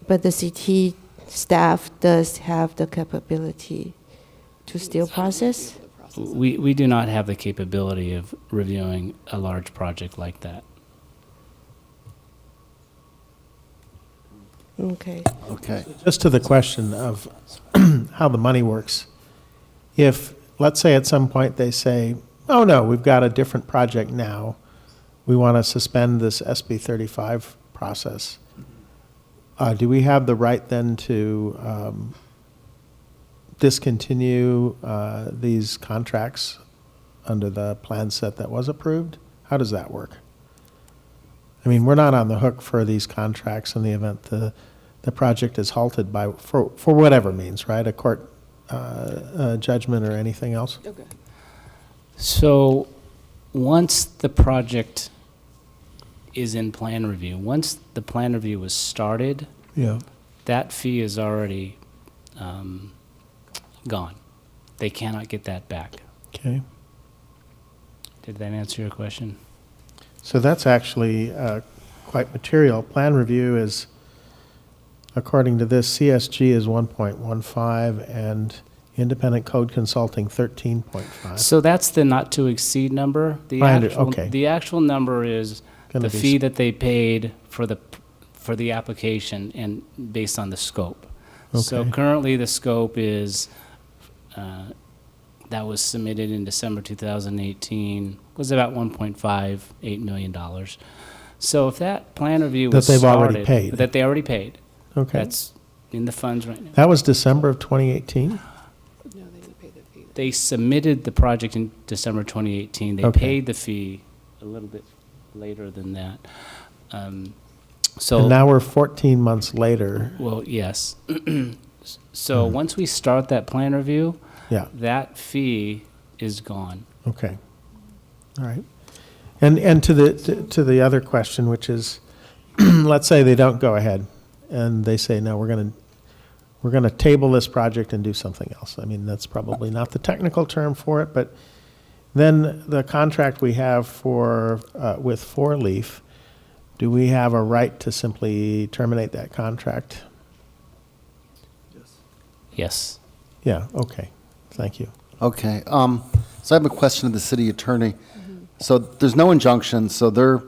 But the city staff does have the capability to still process. We do not have the capability of reviewing a large project like that. Okay. Okay. Just to the question of how the money works. If, let's say at some point they say, oh no, we've got a different project now, we want to suspend this SB 35 process, do we have the right then to discontinue these contracts under the plan set that was approved? How does that work? I mean, we're not on the hook for these contracts in the event the project is halted for whatever means, right? A court judgment or anything else? Okay. So once the project is in plan review, once the plan review was started, Yeah. that fee is already gone. They cannot get that back. Okay. Did that answer your question? So that's actually quite material. Plan review is, according to this, CSG is 1.15 and independent code consulting 13.5. So that's the not to exceed number. The okay. The actual number is Gonna the be fee that they paid for the application and based on the scope. So Okay. currently the scope is that was submitted in December 2018 was about $1.58 million. So if that plan review was That they've already started- paid. that they already paid. Okay. That's in the funds right now. That was December of 2018? No, they didn't pay the fee. They submitted the project in December 2018. They Okay. paid the fee a little bit later than that. So And now we're 14 months later. well, yes. So once we start that plan review, Yeah. that fee is gone. Okay. All right. And to the other question, which is, let's say they don't go ahead and they say, no, we're going to table this project and do something else. I mean, that's probably not the technical term for it, but Then the contract we have for, with Four Leaf, do we have a right to simply terminate that contract? Yes. Yeah, okay, thank you. Okay, so I have a question of the city attorney. So there's no injunction, so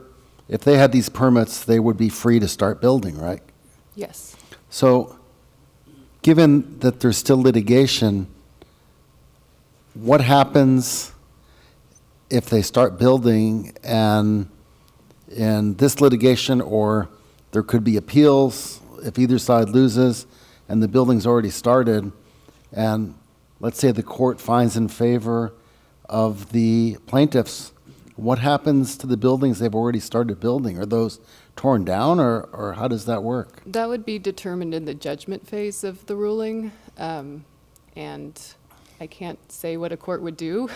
if they had these permits, they would be free to start building, right? Yes. So, given that there's still litigation, what happens if they start building and in this litigation, or there could be appeals if either side loses and the building's already started, and let's say the court finds in favor of the plaintiffs, what happens to the buildings they've already started building? Are those torn down, or how does that work? That would be determined in the judgment phase of the ruling, and I can't say what a court would do.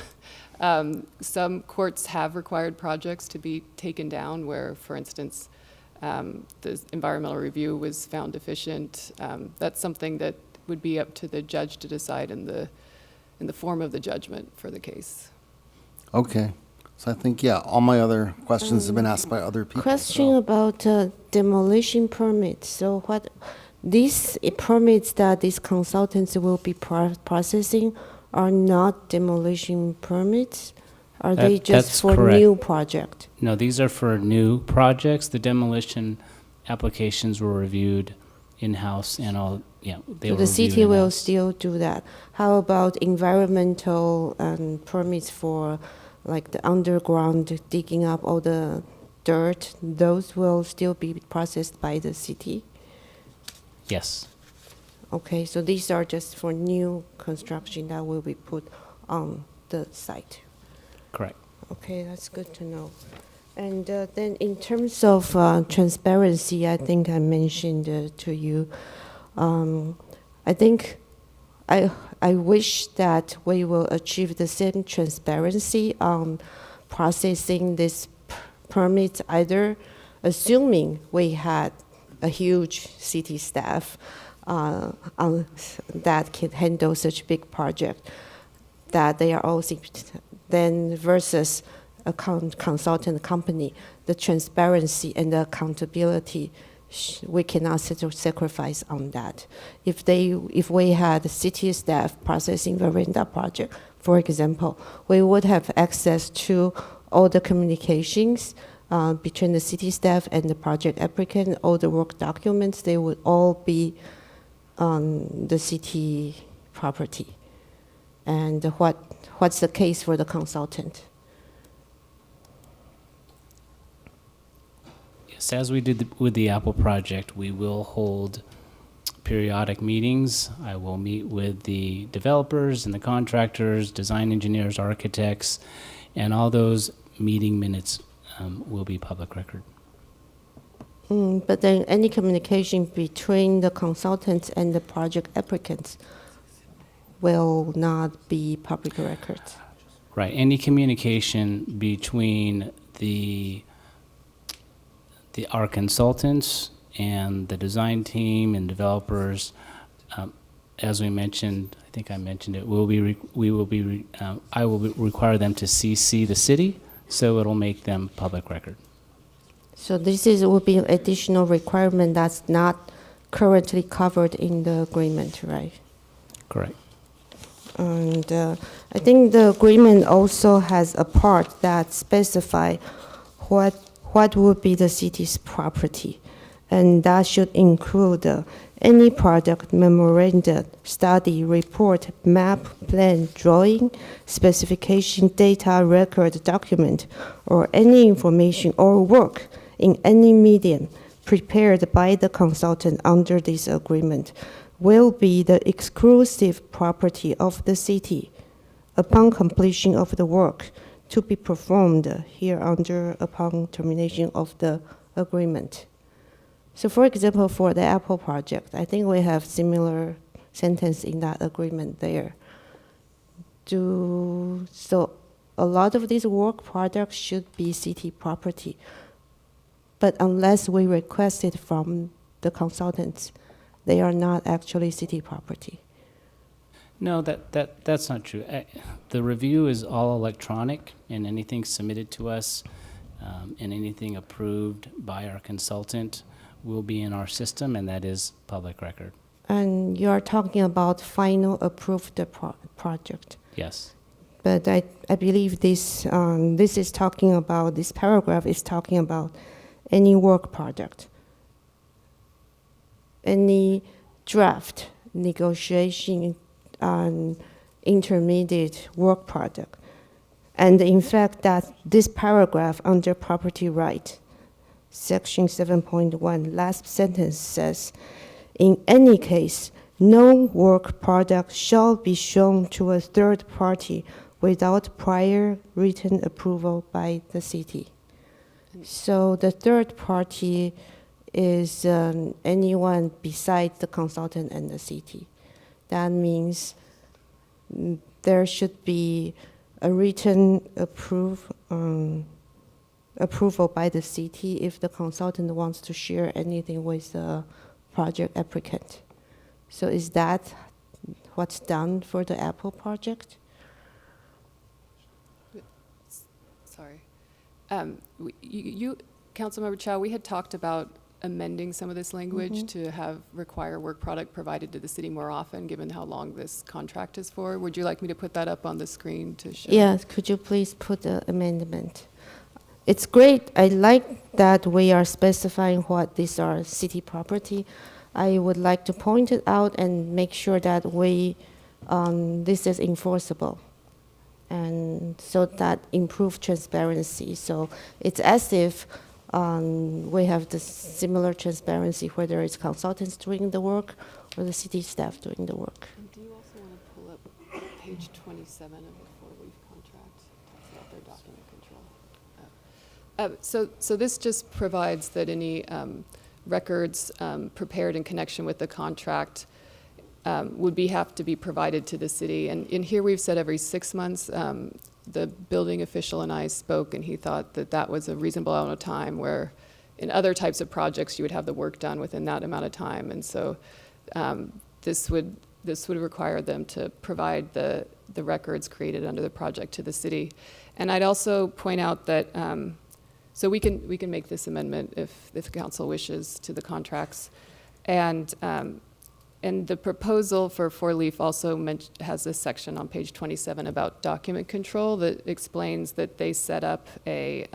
Some courts have required projects to be taken down where, for instance, the environmental review was found deficient. That's something that would be up to the judge to decide in the form of the judgment for the case. Okay. So I think, yeah, all my other questions have been asked by other people. Question about demolition permits. So what these permits that these consultants will be processing are not demolition permits? Are they just That's for correct. new project? No, these are for new projects. The demolition applications were reviewed in-house and all, yeah, they So were the reviewed city will in-house. still do that. How about environmental permits for like the underground digging up all the dirt? Those will still be processed by the city? Yes. Okay, so these are just for new construction that will be put on the site. Correct. Okay, that's good to know. And then in terms of transparency, I think I mentioned to you, I think I wish that we will achieve the same transparency on processing this permit, either assuming we had a huge city staff that can handle such big project, that they are all, then versus a consultant company, the transparency and the accountability, we cannot sacrifice on that. If we had city staff processing Veranda project, for example, we would have access to all the communications between the city staff and the project applicant. All the work documents, they would all be on the city property. And what's the case for the consultant? Yes, as we did with the Apple project, we will hold periodic meetings. I will meet with the developers and the contractors, design engineers, architects, and all those meeting minutes will be public record. But then any communication between the consultants and the project applicants will not be public records. Right. Any communication between our consultants and the design team and developers, as we mentioned, I think I mentioned it, I will require them to CC the city, so it'll make them public record. So this will be an additional requirement that's not currently covered in the agreement, right? Correct. And I think the agreement also has a part that specifies what would be the city's property. And that should include any product, memorandum, study, report, map, plan, drawing, specification, data, record, document, or any information or work in any medium prepared by the consultant under this agreement will be the exclusive property of the city upon completion of the work to be performed hereunder upon termination of the agreement. So for example, for the Apple project, I think we have similar sentence in that agreement there. So a lot of these work products should be city property. But unless we request it from the consultants, they are not actually city property. No, that's not true. The review is all electronic, and anything submitted to us and anything approved by our consultant will be in our system, and that is public record. And you are talking about final approved project. Yes. But I believe this is talking about, this paragraph is talking about any work product, any draft negotiation intermediate work product. And in fact, that this paragraph under property right, section 7.1, last sentence says, in any case, no work product shall be shown to a third party without prior written approval by the city. So the third party is anyone besides the consultant and the city. That means there should be a written approval by the city if the consultant wants to share anything with the project applicant. So is that what's done for the Apple project? Sorry. You, Councilmember Chow, we had talked about amending some of this language to require work product provided to the city more often, given how long this contract is for. Would you like me to put that up on the screen to show? Yes, could you please put the amendment? It's great. I like that we are specifying what these are city property. I would like to point it out and make sure that this is enforceable, and so that improve transparency. So it's as if we have the similar transparency, whether it's consultants doing the work or the city staff doing the work. And do you also want to pull up page 27 of the four-leaf contract? Talks about their document control. So this just provides that any records prepared in connection with the contract would have to be provided to the city. And in here we've said every 6 months. The building official and I spoke, and he thought that that was a reasonable amount of time, where in other types of projects you would have the work done within that amount of time. And so this would require them to provide the records created under the project to the city. And I'd also point out that so we can make this amendment if the council wishes to the contracts. And the proposal for Four Leaf also has this section on page 27 about document control that explains that they set up a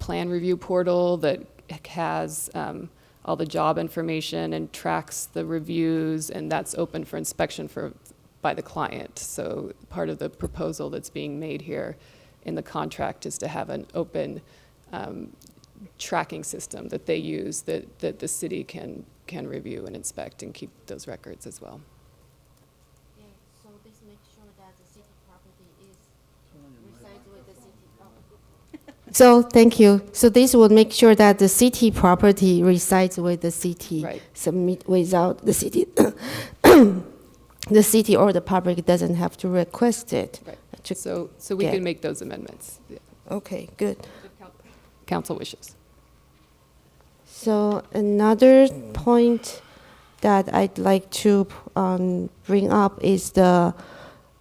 plan review portal that has all the job information and tracks the reviews, and that's open for inspection by the client. So part of the proposal that's being made here in the contract is to have an open tracking system that they use that the city can review and inspect and keep those records as well. Yeah, so this makes sure that the city property resides with the city. So thank you. So this would make sure that the city property resides with the city. Right. Submit without the city. The city or the public doesn't have to request it. Right. So we can make those amendments. Yeah. Okay, good. Council wishes. So another point that I'd like to bring up is the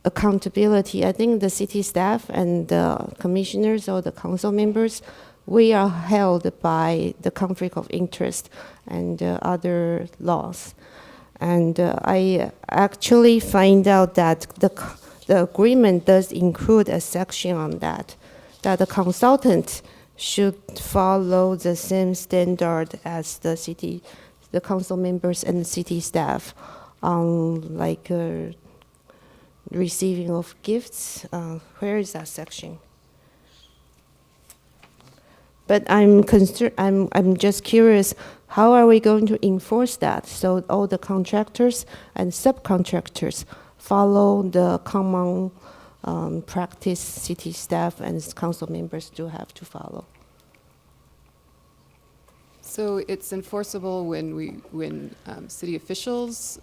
accountability. I think the city staff and the commissioners or the council members, we are held by the conflict of interest and other laws. And I actually find out that the agreement does include a section on that the consultant should follow the same standard as the city, the council members and the city staff, like receiving of gifts. Where is that section? But I'm just curious, how are we going to enforce that? So all the contractors and subcontractors follow the common practice city staff and council members do have to follow. So it's enforceable when city officials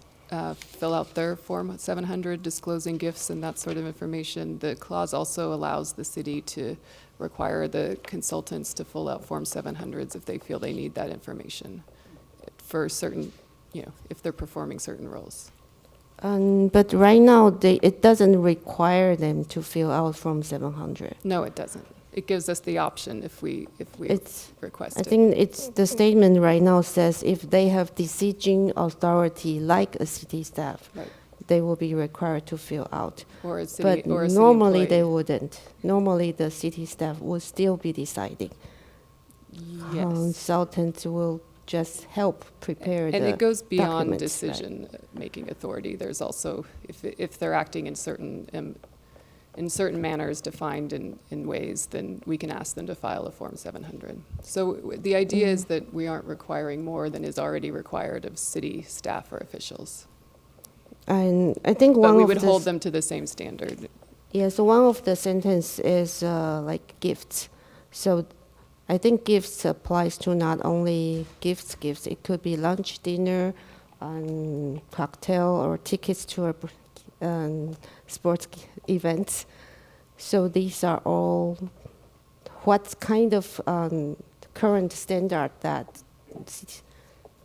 fill out their Form 700 disclosing gifts and that sort of information. The clause also allows the city to require the consultants to fill out Form 700s if they feel they need that information for certain, if they're performing certain roles. But right now, it doesn't require them to fill out Form 700. No, it doesn't. It gives us the option if we request I it. think it's the statement right now says if they have decision authority like a city staff, Right. they will be required to fill out. Or a city, But or a city normally they employee. wouldn't. Normally the city staff will still be deciding. Yes. Consultants will just help prepare And the it goes beyond documents, right? decision-making authority. There's also, if they're acting in certain manners defined in ways, then we can ask them to file a Form 700. So the idea is that we aren't requiring more than is already required of city staff or officials. And I think But one we of would the hold them to the same standard. Yeah, so one of the sentence is like gifts. So I think gifts applies to not only gifts. It could be lunch, dinner, cocktail, or tickets to sports events. So these are all what kind of current standard that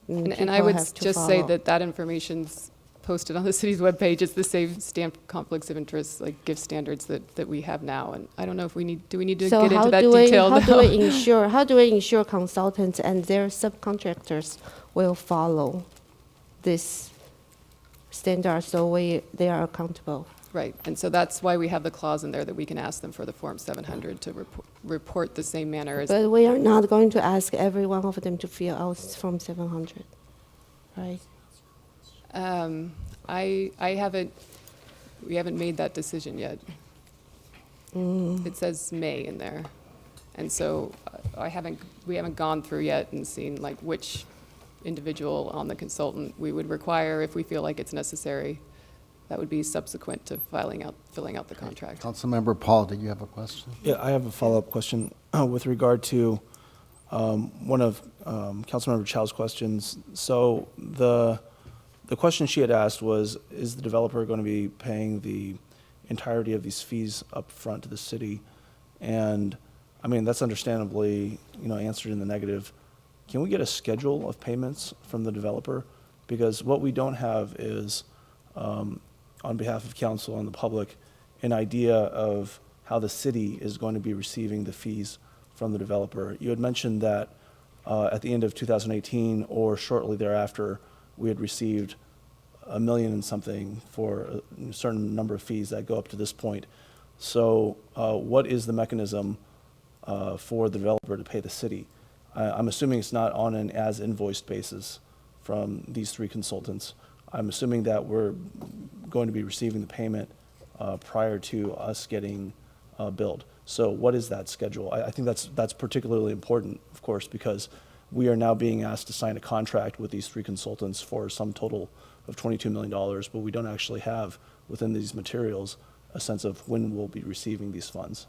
And I people would have to just say follow. that information's posted on the city's webpage. It's the same stamp conflicts of interest, like gift standards that we have now. And I don't know if we need to So get into that how detail do though. we ensure consultants and their subcontractors will follow this standard so they are accountable? Right, and so that's why we have the clause in there that we can ask them for the Form 700 to report the same manner as. But we are not going to ask every one of them to fill out Form 700, right? We haven't made that decision yet. It says may in there. And so we haven't gone through yet and seen like which individual on the consultant we would require if we feel like it's necessary. That would be subsequent to filling out the contract. Councilmember Paul, did you have a question? Yeah, I have a follow-up question with regard to one of Councilmember Chow's questions. So the question she had asked was, is the developer going to be paying the entirety of these fees up front to the city? And I mean, that's understandably, answered in the negative. Can we get a schedule of payments from the developer? Because what we don't have is, on behalf of council and the public, an idea of how the city is going to be receiving the fees from the developer. You had mentioned that at the end of 2018 or shortly thereafter, we had received $1 million and something for a certain number of fees that go up to this point. So what is the mechanism for the developer to pay the city? I'm assuming it's not on an as invoiced basis from these three consultants. I'm assuming that we're going to be receiving the payment prior to us getting billed. So what is that schedule? I think that's particularly important, of course, because we are now being asked to sign a contract with these three consultants for some total of $22 million, but we don't actually have within these materials a sense of when we'll be receiving these funds.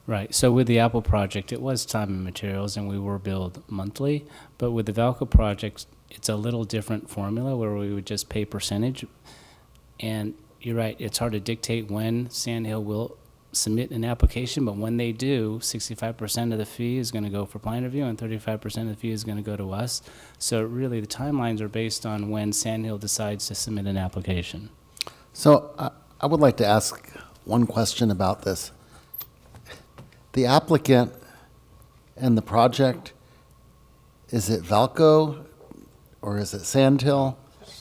Right. So with the Apple project, it was time and materials, and we were billed monthly. But with the Vallco project, it's a little different formula where we would just pay percentage. And you're right, it's hard to dictate when Sandhill will submit an application, but when they do, 65% of the fee is going to go for plan review and 35% of the fee is going to go to us. So really the timelines are based on when Sandhill decides to submit an application. So I would like to ask one question about this. The applicant and the project, is it Vallco or is it Sandhill?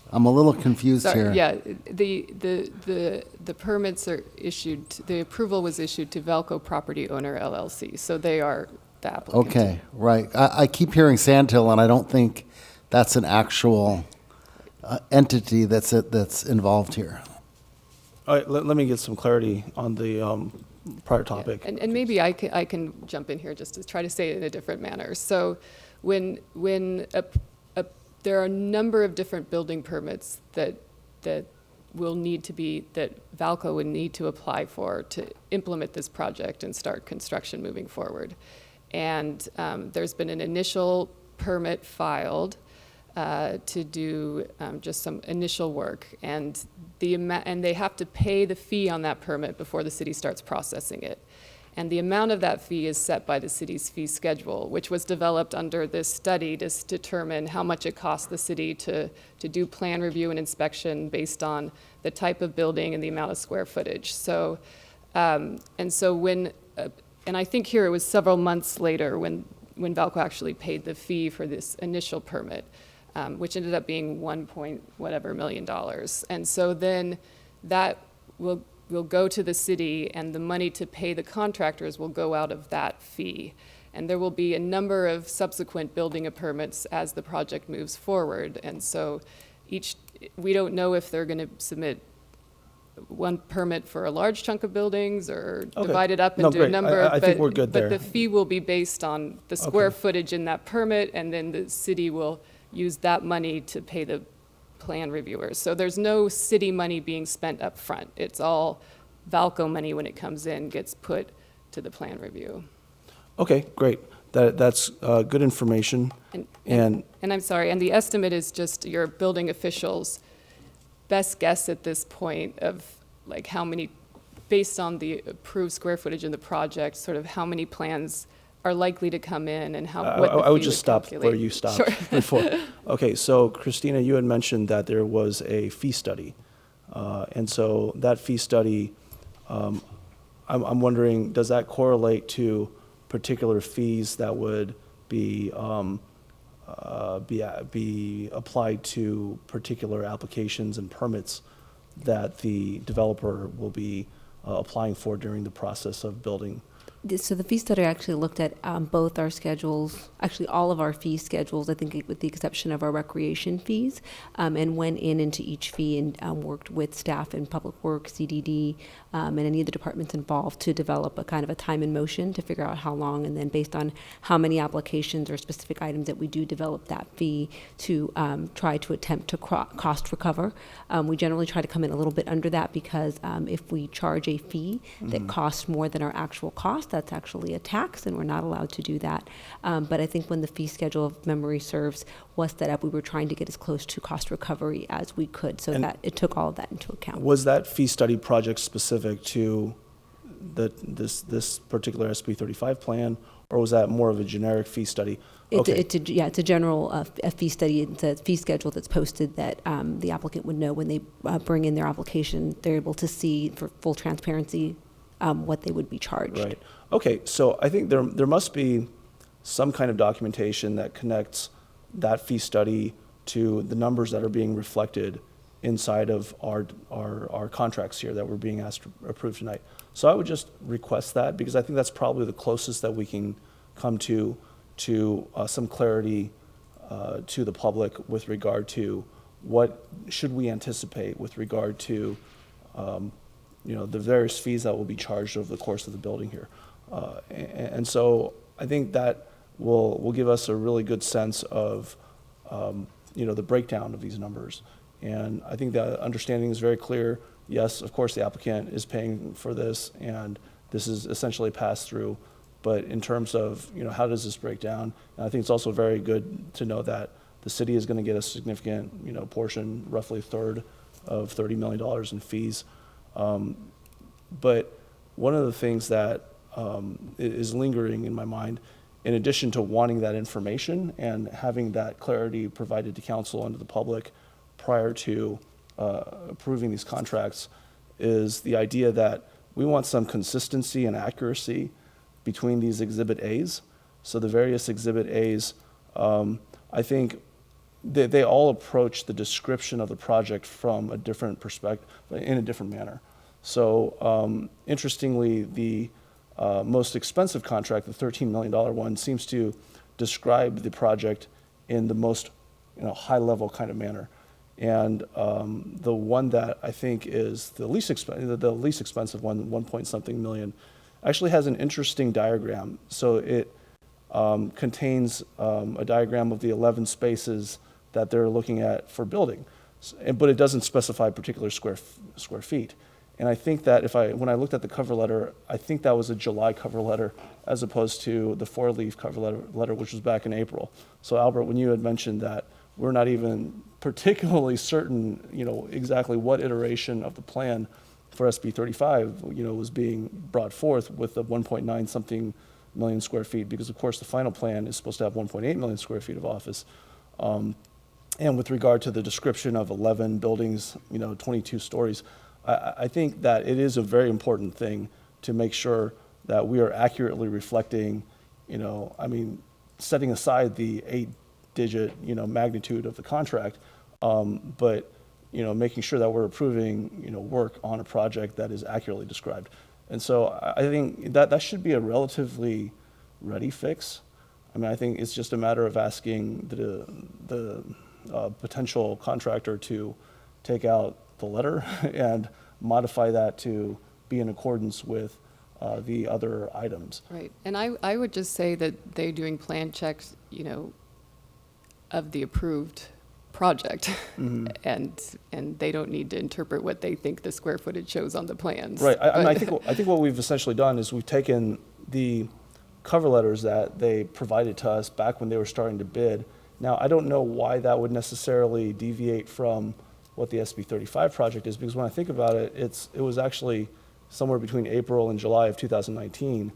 I'm a little confused here. Yeah, the permits are issued, the approval was issued to Vallco Property Owner LLC, so they are the applicant. Okay, right. I keep hearing Sandhill, and I don't think that's an actual entity that's involved here. All right, let me get some clarity on the prior topic. Yeah. And maybe I can jump in here just to try to say it in a different manner. So when there are a number of different building permits that will need to be, that Vallco would need to apply for to implement this project and start construction moving forward. And there's been an initial permit filed to do just some initial work, and they have to pay the fee on that permit before the city starts processing it. And the amount of that fee is set by the city's fee schedule, which was developed under this study to determine how much it costs the city to do plan review and inspection based on the type of building and the amount of square footage. So, and so when, and I think here it was several months later when Vallco actually paid the fee for this initial permit, which ended up being $1 million. And so then that will go to the city, and the money to pay the contractors will go out of that fee. And there will be a number of subsequent building permits as the project moves forward. And so we don't know if they're going to submit one permit for a large chunk of buildings or divide it up into a number. I think we're good there. But the fee will be based on the square footage in that permit, and then the city will use that money to pay the plan reviewers. So there's no city money being spent up front. It's all Vallco money when it comes in gets put to the plan review. Okay, great. That's good information. And I'm sorry, and the estimate is just your building officials' best guess at this point of like how many, based on the approved square footage in the project, sort of how many plans are likely to come in and how, what the I would fee just stop calculate. where you stopped Sure. before. Okay, so Christina, you had mentioned that there was a fee study. And so that fee study, I'm wondering, does that correlate to particular fees that would be applied to particular applications and permits that the developer will be applying for during the process of building? So the fee study actually looked at both our schedules, actually all of our fee schedules, I think with the exception of our recreation fees, and went into each fee and worked with staff in Public Works, CDD, and any of the departments involved to develop a kind of a time and motion to figure out how long, and then based on how many applications or specific items that we do develop that fee to try to attempt to cost recover. We generally try to come in a little bit under that because if we charge a fee that costs more than our actual cost, that's actually a tax, and we're not allowed to do that. But I think when the fee schedule, if memory serves, was set up, we were trying to get as close to cost recovery as we could, so that it took all of that into account. Was that fee study project specific to this particular SB 35 plan, or was that more of a generic fee study? It's a general a fee study. It's a fee schedule that's posted that the applicant would know when they bring in their application. They're able to see for full transparency what they would be charged. Right. Okay, so I think there must be some kind of documentation that connects that fee study to the numbers that are being reflected inside of our contracts here that we're being asked to approve tonight. So I would just request that, because I think that's probably the closest that we can come to some clarity to the public with regard to what should we anticipate with regard to the various fees that will be charged over the course of the building here. And so I think that will give us a really good sense of the breakdown of these numbers. And I think that understanding is very clear. Yes, of course, the applicant is paying for this, and this is essentially passed through. But in terms of how does this break down, and I think it's also very good to know that the city is going to get a significant portion, roughly a third of $30 million in fees. But one of the things that is lingering in my mind, in addition to wanting that information and having that clarity provided to council and to the public prior to approving these contracts, is the idea that we want some consistency and accuracy between these Exhibit A's. So the various Exhibit A's, I think they all approach the description of the project from a different perspective, in a different manner. So interestingly, the most expensive contract, the $13 million one, seems to describe the project in the most high-level kind of manner. And the one that I think is the least expensive one, 1-point-something million, actually has an interesting diagram. So it contains a diagram of the 11 spaces that they're looking at for building, but it doesn't specify particular square feet. And I think that when I looked at the cover letter, I think that was a July cover letter as opposed to the 4-leaf cover letter, which was back in April. So Albert, when you had mentioned that we're not even particularly certain, exactly what iteration of the plan for SB 35, was being brought forth with the 1.9 something million square feet, because of course the final plan is supposed to have 1.8 million square feet of office. And with regard to the description of 11 buildings, 22 stories, I think that it is a very important thing to make sure that we are accurately reflecting, setting aside the 8-digit, magnitude of the contract, but, making sure that we're approving, work on a project that is accurately described. And so I think that should be a relatively ready fix. I think it's just a matter of asking the potential contractor to take out the letter and modify that to be in accordance with the other items. Right, and I would just say that they're doing plan checks, of the approved project, Mm-hmm. and they don't need to interpret what they think the square footage shows on the plans. Right. I think what we've essentially done is we've taken the cover letters that they provided to us back when they were starting to bid. Now, I don't know why that would necessarily deviate from what the SB 35 project is, because when I think about it, it was actually somewhere between April and July of 2019,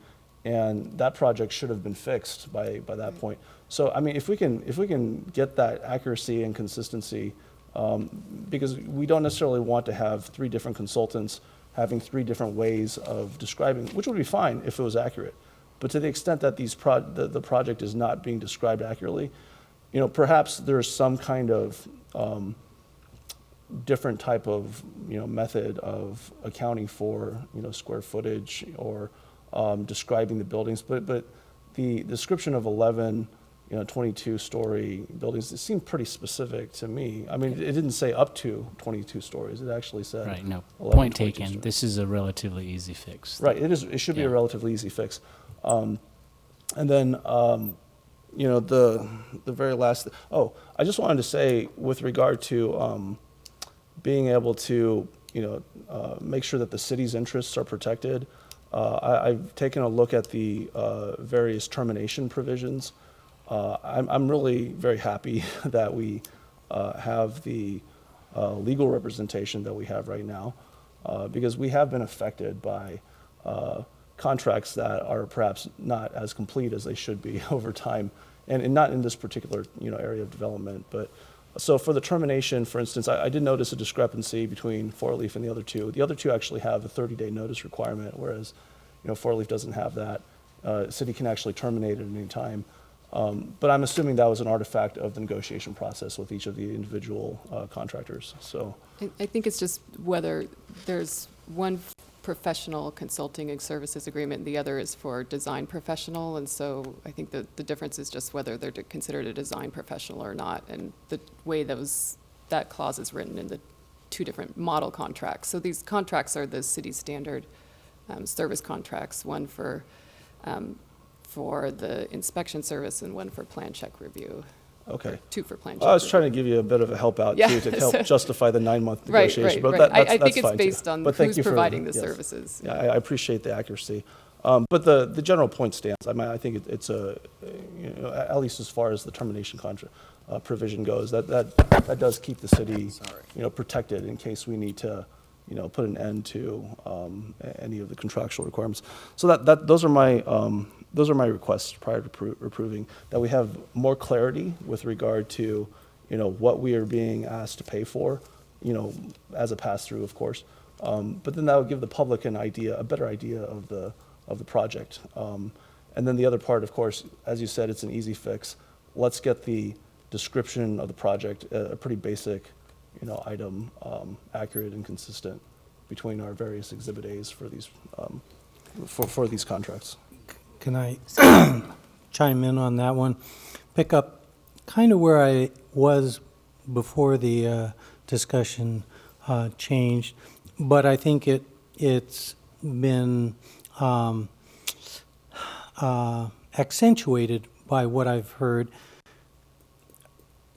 and that project should have been fixed by that point. So, if we can get that accuracy and consistency, because we don't necessarily want to have 3 different consultants having 3 different ways of describing, which would be fine if it was accurate. But to the extent that the project is not being described accurately, perhaps there's some kind of different type of method of accounting for square footage or describing the buildings. But the description of 11 22-story buildings, it seemed pretty specific to me. It didn't say up to 22 stories. It actually said Right, no, 11, point 22 taken. stories. This is a relatively easy fix. Right, it is. It should be a relatively easy fix. And then, the very last. I just wanted to say, with regard to being able to, make sure that the city's interests are protected. I've taken a look at the various termination provisions. I'm really very happy that we have the legal representation that we have right now, because we have been affected by contracts that are perhaps not as complete as they should be over time, and not in this particular area of development. But so for the termination, for instance, I did notice a discrepancy between Four Leaf and the other two. The other two actually have a 30-day notice requirement, whereas Four Leaf doesn't have that. City can actually terminate at any time. But I'm assuming that was an artifact of the negotiation process with each of the individual contractors. So I think it's just whether there's one professional consulting and services agreement, and the other is for design professional, and so I think the difference is just whether they're considered a design professional or not, and the way that clause is written in the 2 different model contracts. So these contracts are the city standard service contracts, one for the inspection service and one for plan check review. Okay. 2 for plan check. I was trying to give you a bit of a help out too, to help justify the 9-month negotiation. Right. But I think that's it's based on who's providing the services. Yeah, I appreciate the accuracy. But the general point stands. I think it's at least as far as the termination contract provision goes, that does keep the city protected in case we need to put an end to any of the contractual requirements. So those are my requests prior to approving, that we have more clarity with regard to what we are being asked to pay for, as a pass-through, of course. But then that would give the public a better idea of the project. And then the other part, of course, as you said, it's an easy fix. Let's get the description of the project, a pretty basic item, accurate and consistent between our various Exhibit A's for these for these contracts. Can I chime in on that one? Pick up kind of where I was before the discussion changed, but I think it's been accentuated by what I've heard.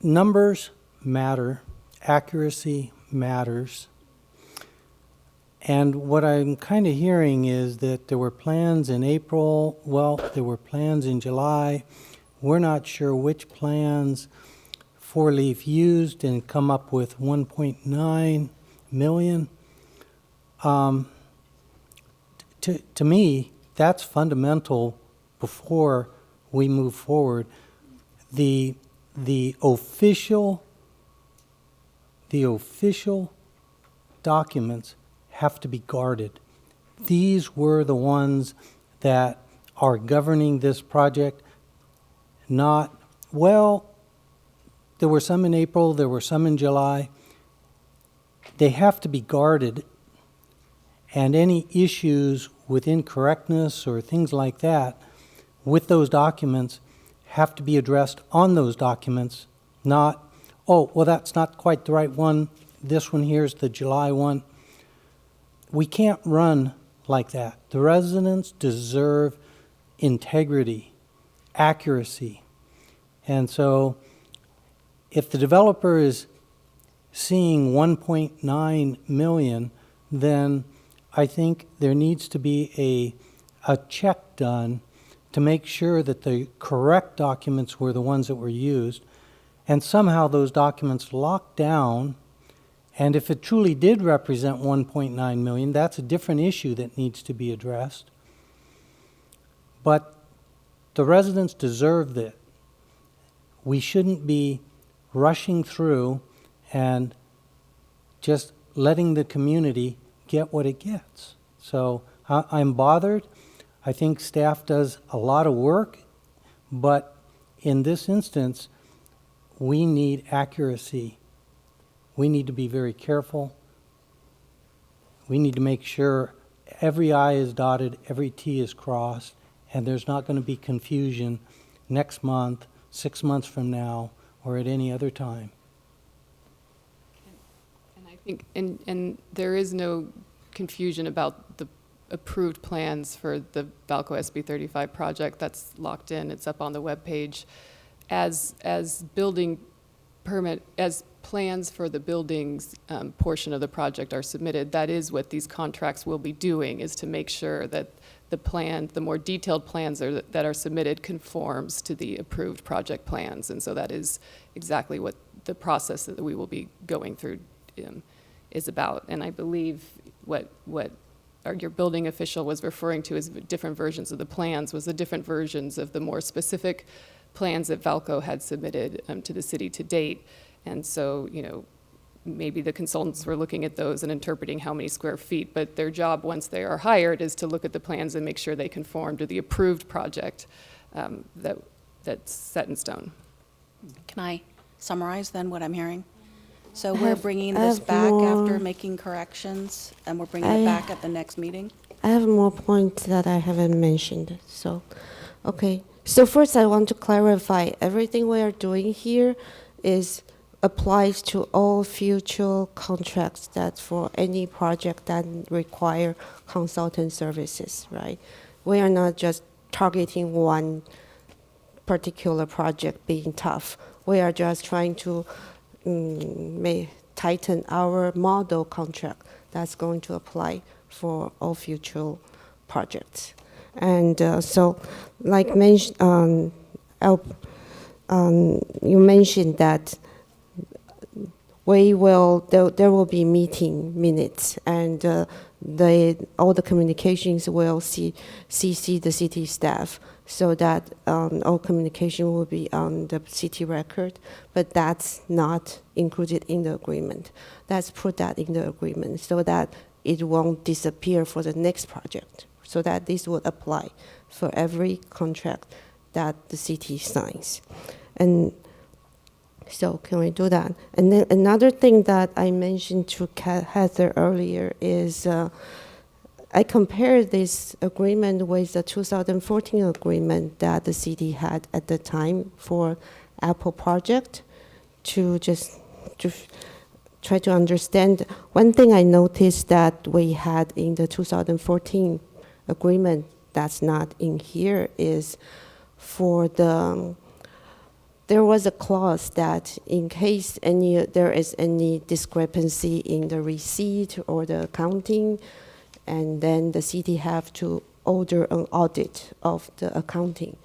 Numbers matter. Accuracy matters. And what I'm kind of hearing is that there were plans in April, there were plans in July. We're not sure which plans Four Leaf used and come up with 1.9 million. To me, that's fundamental before we move forward. The official documents have to be guarded. These were the ones that are governing this project, not, well, there were some in April, there were some in July. They have to be guarded, and any issues with incorrectness or things like that with those documents have to be addressed on those documents, not, oh, well, that's not quite the right one. This one here's the July one. We can't run like that. The residents deserve integrity, accuracy. And so if the developer is seeing 1.9 million, then I think there needs to be a check done to make sure that the correct documents were the ones that were used, and somehow those documents locked down. And if it truly did represent 1.9 million, that's a different issue that needs to be addressed. But the residents deserve that. We shouldn't be rushing through and just letting the community get what it gets. So I'm bothered. I think staff does a lot of work, but in this instance, we need accuracy. We need to be very careful. We need to make sure every I is dotted, every T is crossed, and there's not going to be confusion next month, 6 months from now, or at any other time. And I think, and there is no confusion about the approved plans for the Vallco SB 35 project. That's locked in. It's up on the webpage. As building permit, as plans for the buildings portion of the project are submitted, that is what these contracts will be doing, is to make sure that the plan, the more detailed plans that are submitted conforms to the approved project plans. And so that is exactly what the process that we will be going through is about. And I believe what your building official was referring to as different versions of the plans was the different versions of the more specific plans that Vallco had submitted to the city to date. And so, you know, maybe the consultants were looking at those and interpreting how many square feet, but their job once they are hired is to look at the plans and make sure they conform to the approved project that's set in stone. Can I summarize then what I'm hearing? So we're bringing this back after making corrections, and we're bringing it back at the next meeting? I have more points that I haven't mentioned. So, okay. So first I want to clarify, everything we are doing here applies to all future contracts that for any project that require consultant services, right? We are not just targeting one particular project being tough. We are just trying to tighten our model contract that's going to apply for all future projects. And so, like you mentioned that there will be meeting minutes, and all the communications will CC the city staff, so that all communication will be on the city record, but that's not included in the agreement. Let's put that in the agreement so that it won't disappear for the next project, so that this would apply for every contract that the city signs. And so can we do that? And then another thing that I mentioned to Heather earlier is I compared this agreement with the 2014 agreement that the city had at the time for Apple project to try to understand. One thing I noticed that we had in the 2014 agreement that's not in here is there was a clause that in case there is any discrepancy in the receipt or the accounting, and then the city have to order an audit of the accounting,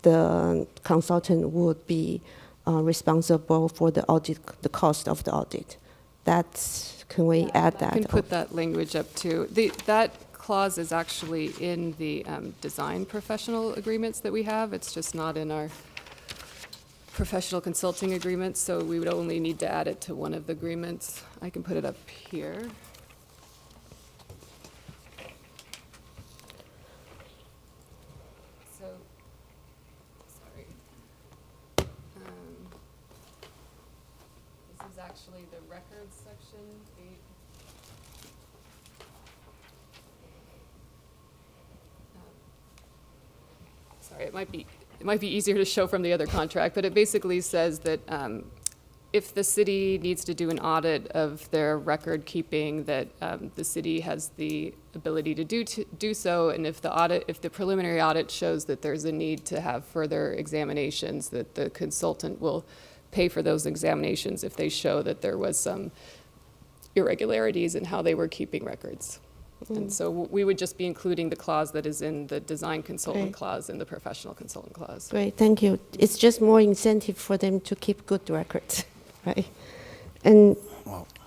the consultant would be responsible for the audit, the cost of the audit. That's Can we add that? I can put that language up too. That clause is actually in the design professional agreements that we have. It's just not in our professional consulting agreements, so we would only need to add it to one of the agreements. I can put it up here. So, sorry. This is actually the records section. Sorry, it might be easier to show from the other contract, but it basically says that if the city needs to do an audit of their record keeping, that the city has the ability to do so, and if the preliminary audit shows that there's a need to have further examinations, that the consultant will pay for those examinations if they show that there was some irregularities in how they were keeping records. And so we would just be including the clause that is in the design consultant Great. clause and the professional consultant clause. Great, thank you. It's just more incentive for them to keep good records, right? And,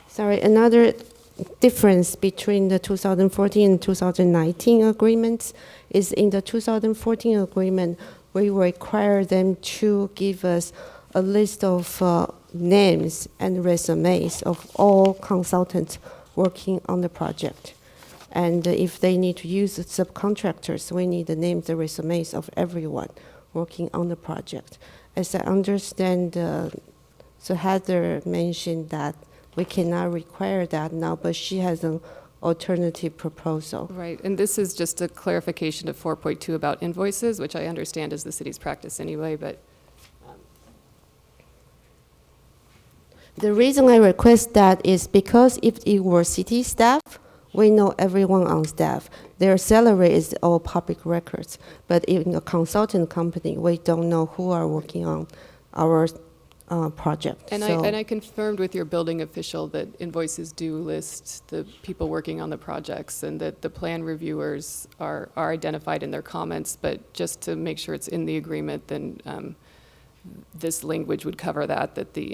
sorry, another difference between the 2014 and 2019 agreements is in the 2014 agreement, we require them to give us a list of names and resumes of all consultants working on the project. And if they need to use subcontractors, we need the names and resumes of everyone working on the project. As I understand, so Heather mentioned that we cannot require that now, but she has an alternative proposal. Right, and this is just a clarification of 4.2 about invoices, which I understand is the city's practice anyway, but. The reason I request that is because if it were city staff, we know everyone on staff. Their salary is all public records. But in a consultant company, we don't know who are working on our project. And So I confirmed with your building official that invoices do list the people working on the projects and that the plan reviewers are identified in their comments, but just to make sure it's in the agreement, then this language would cover that the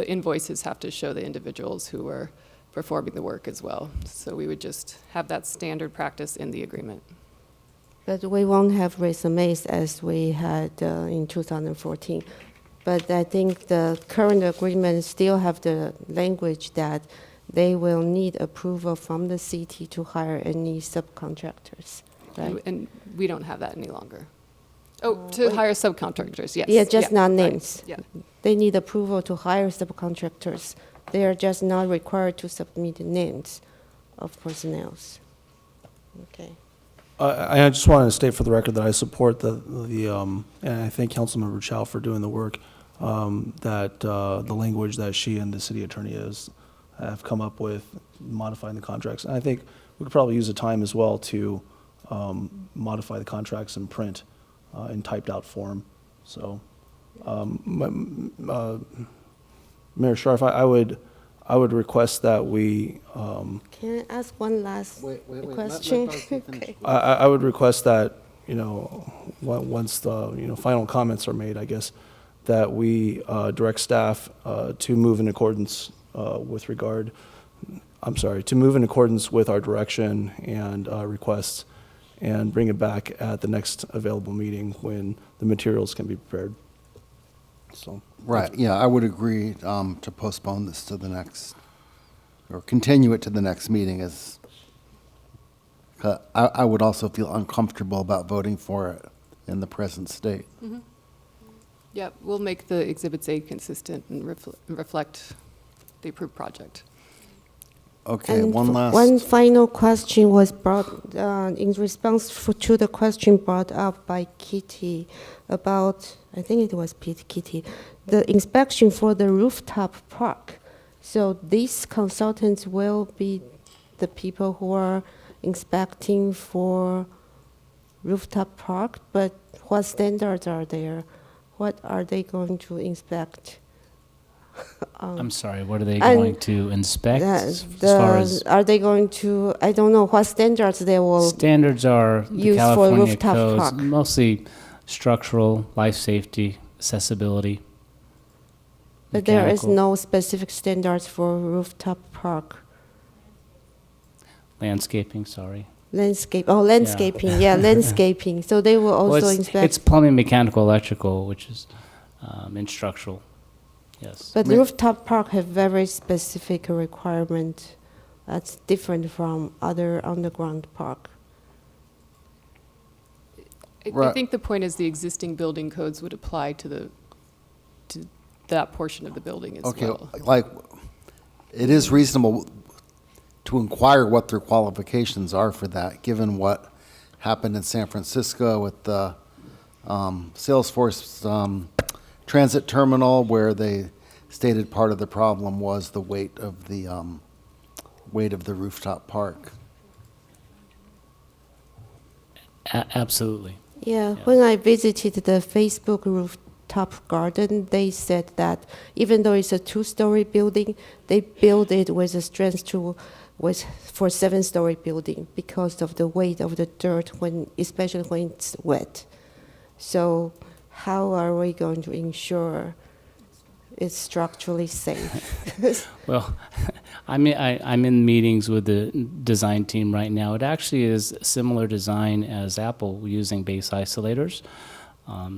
invoices have to show the individuals who are performing the work as well. So we would just have that standard practice in the agreement. But we won't have resumes as we had in 2014. But I think the current agreement still have the language that they will need approval from the city to hire any subcontractors, right? And we don't have that any longer. Oh, to hire subcontractors, yes. Yeah, just not right. names. Yeah. They need approval to hire subcontractors. They are just not required to submit the names of personnel. Okay. I just wanted to state for the record that I support and I thank Councilmember Chow for doing the work, that the language that she and the city attorney have come up with, modifying the contracts. And I think we could probably use the time as well to modify the contracts in print in typed out form. So, Mayor Scharf, I would request that we. Can I ask one last question? Okay. I would request that, once the, final comments are made, I guess, that we direct staff to move in accordance to move in accordance with our direction and requests, and bring it back at the next available meeting when the materials can be prepared. So. Right, yeah, I would agree to postpone this to the next, or continue it to the next meeting, as I would also feel uncomfortable about voting for it in the present state. Mm-hmm. Yeah, we'll make the Exhibits A consistent and reflect the approved project. Okay, And one one final question was brought in response to the question brought up by Kitty about, I think it was Kitty, the inspection for the rooftop park. So these consultants will be the people who are inspecting for rooftop park, but what standards are there? What are they going to inspect? I'm sorry, what are they going to inspect? As far as are they going to, I don't know what standards they will standards are the use for California rooftop codes, park? mostly structural, life safety, accessibility. But there is mechanical. no specific standards for rooftop park. Landscaping, sorry. Landscaping, yeah, landscaping. So they will also Well, inspect. it's plumbing, mechanical, electrical, which is and structural. Yes. But rooftop park have very specific requirement that's different from other underground park. I think the point is the existing building codes would apply to that portion of the building as well. Okay, like, it is reasonable to inquire what their qualifications are for that, given what happened in San Francisco with the Salesforce transit terminal, where they stated part of the problem was the weight of the rooftop park. Absolutely. Yeah, when I visited the Facebook rooftop garden, they said that even though it's a 2-story building, they build it with a strength for 7-story building because of the weight of the dirt especially when it's wet. So how are we going to ensure it's structurally safe? Well, I'm in meetings with the design team right now. It actually is a similar design as Apple using base isolators.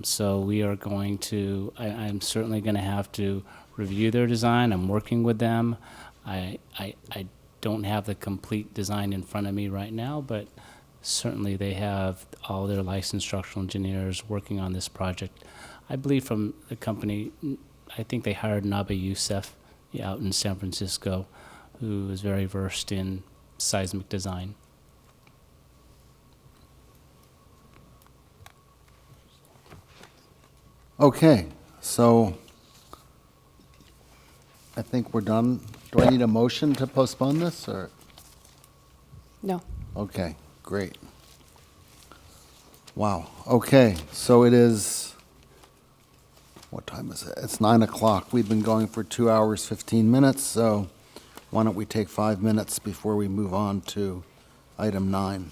So we are going to, I'm certainly going to have to review their design. I'm working with them. I don't have the complete design in front of me right now, but certainly they have all their licensed structural engineers working on this project. I believe from the company, I think they hired Nabe Youssef out in San Francisco, who is very versed in seismic design. Okay, so I think we're done. Do I need a motion to postpone this, or? No. Okay, great. Wow, okay, so it is, what time is it? It's 9 o'clock. We've been going for 2 hours, 15 minutes, so why don't we take 5 minutes before we move on to item 9?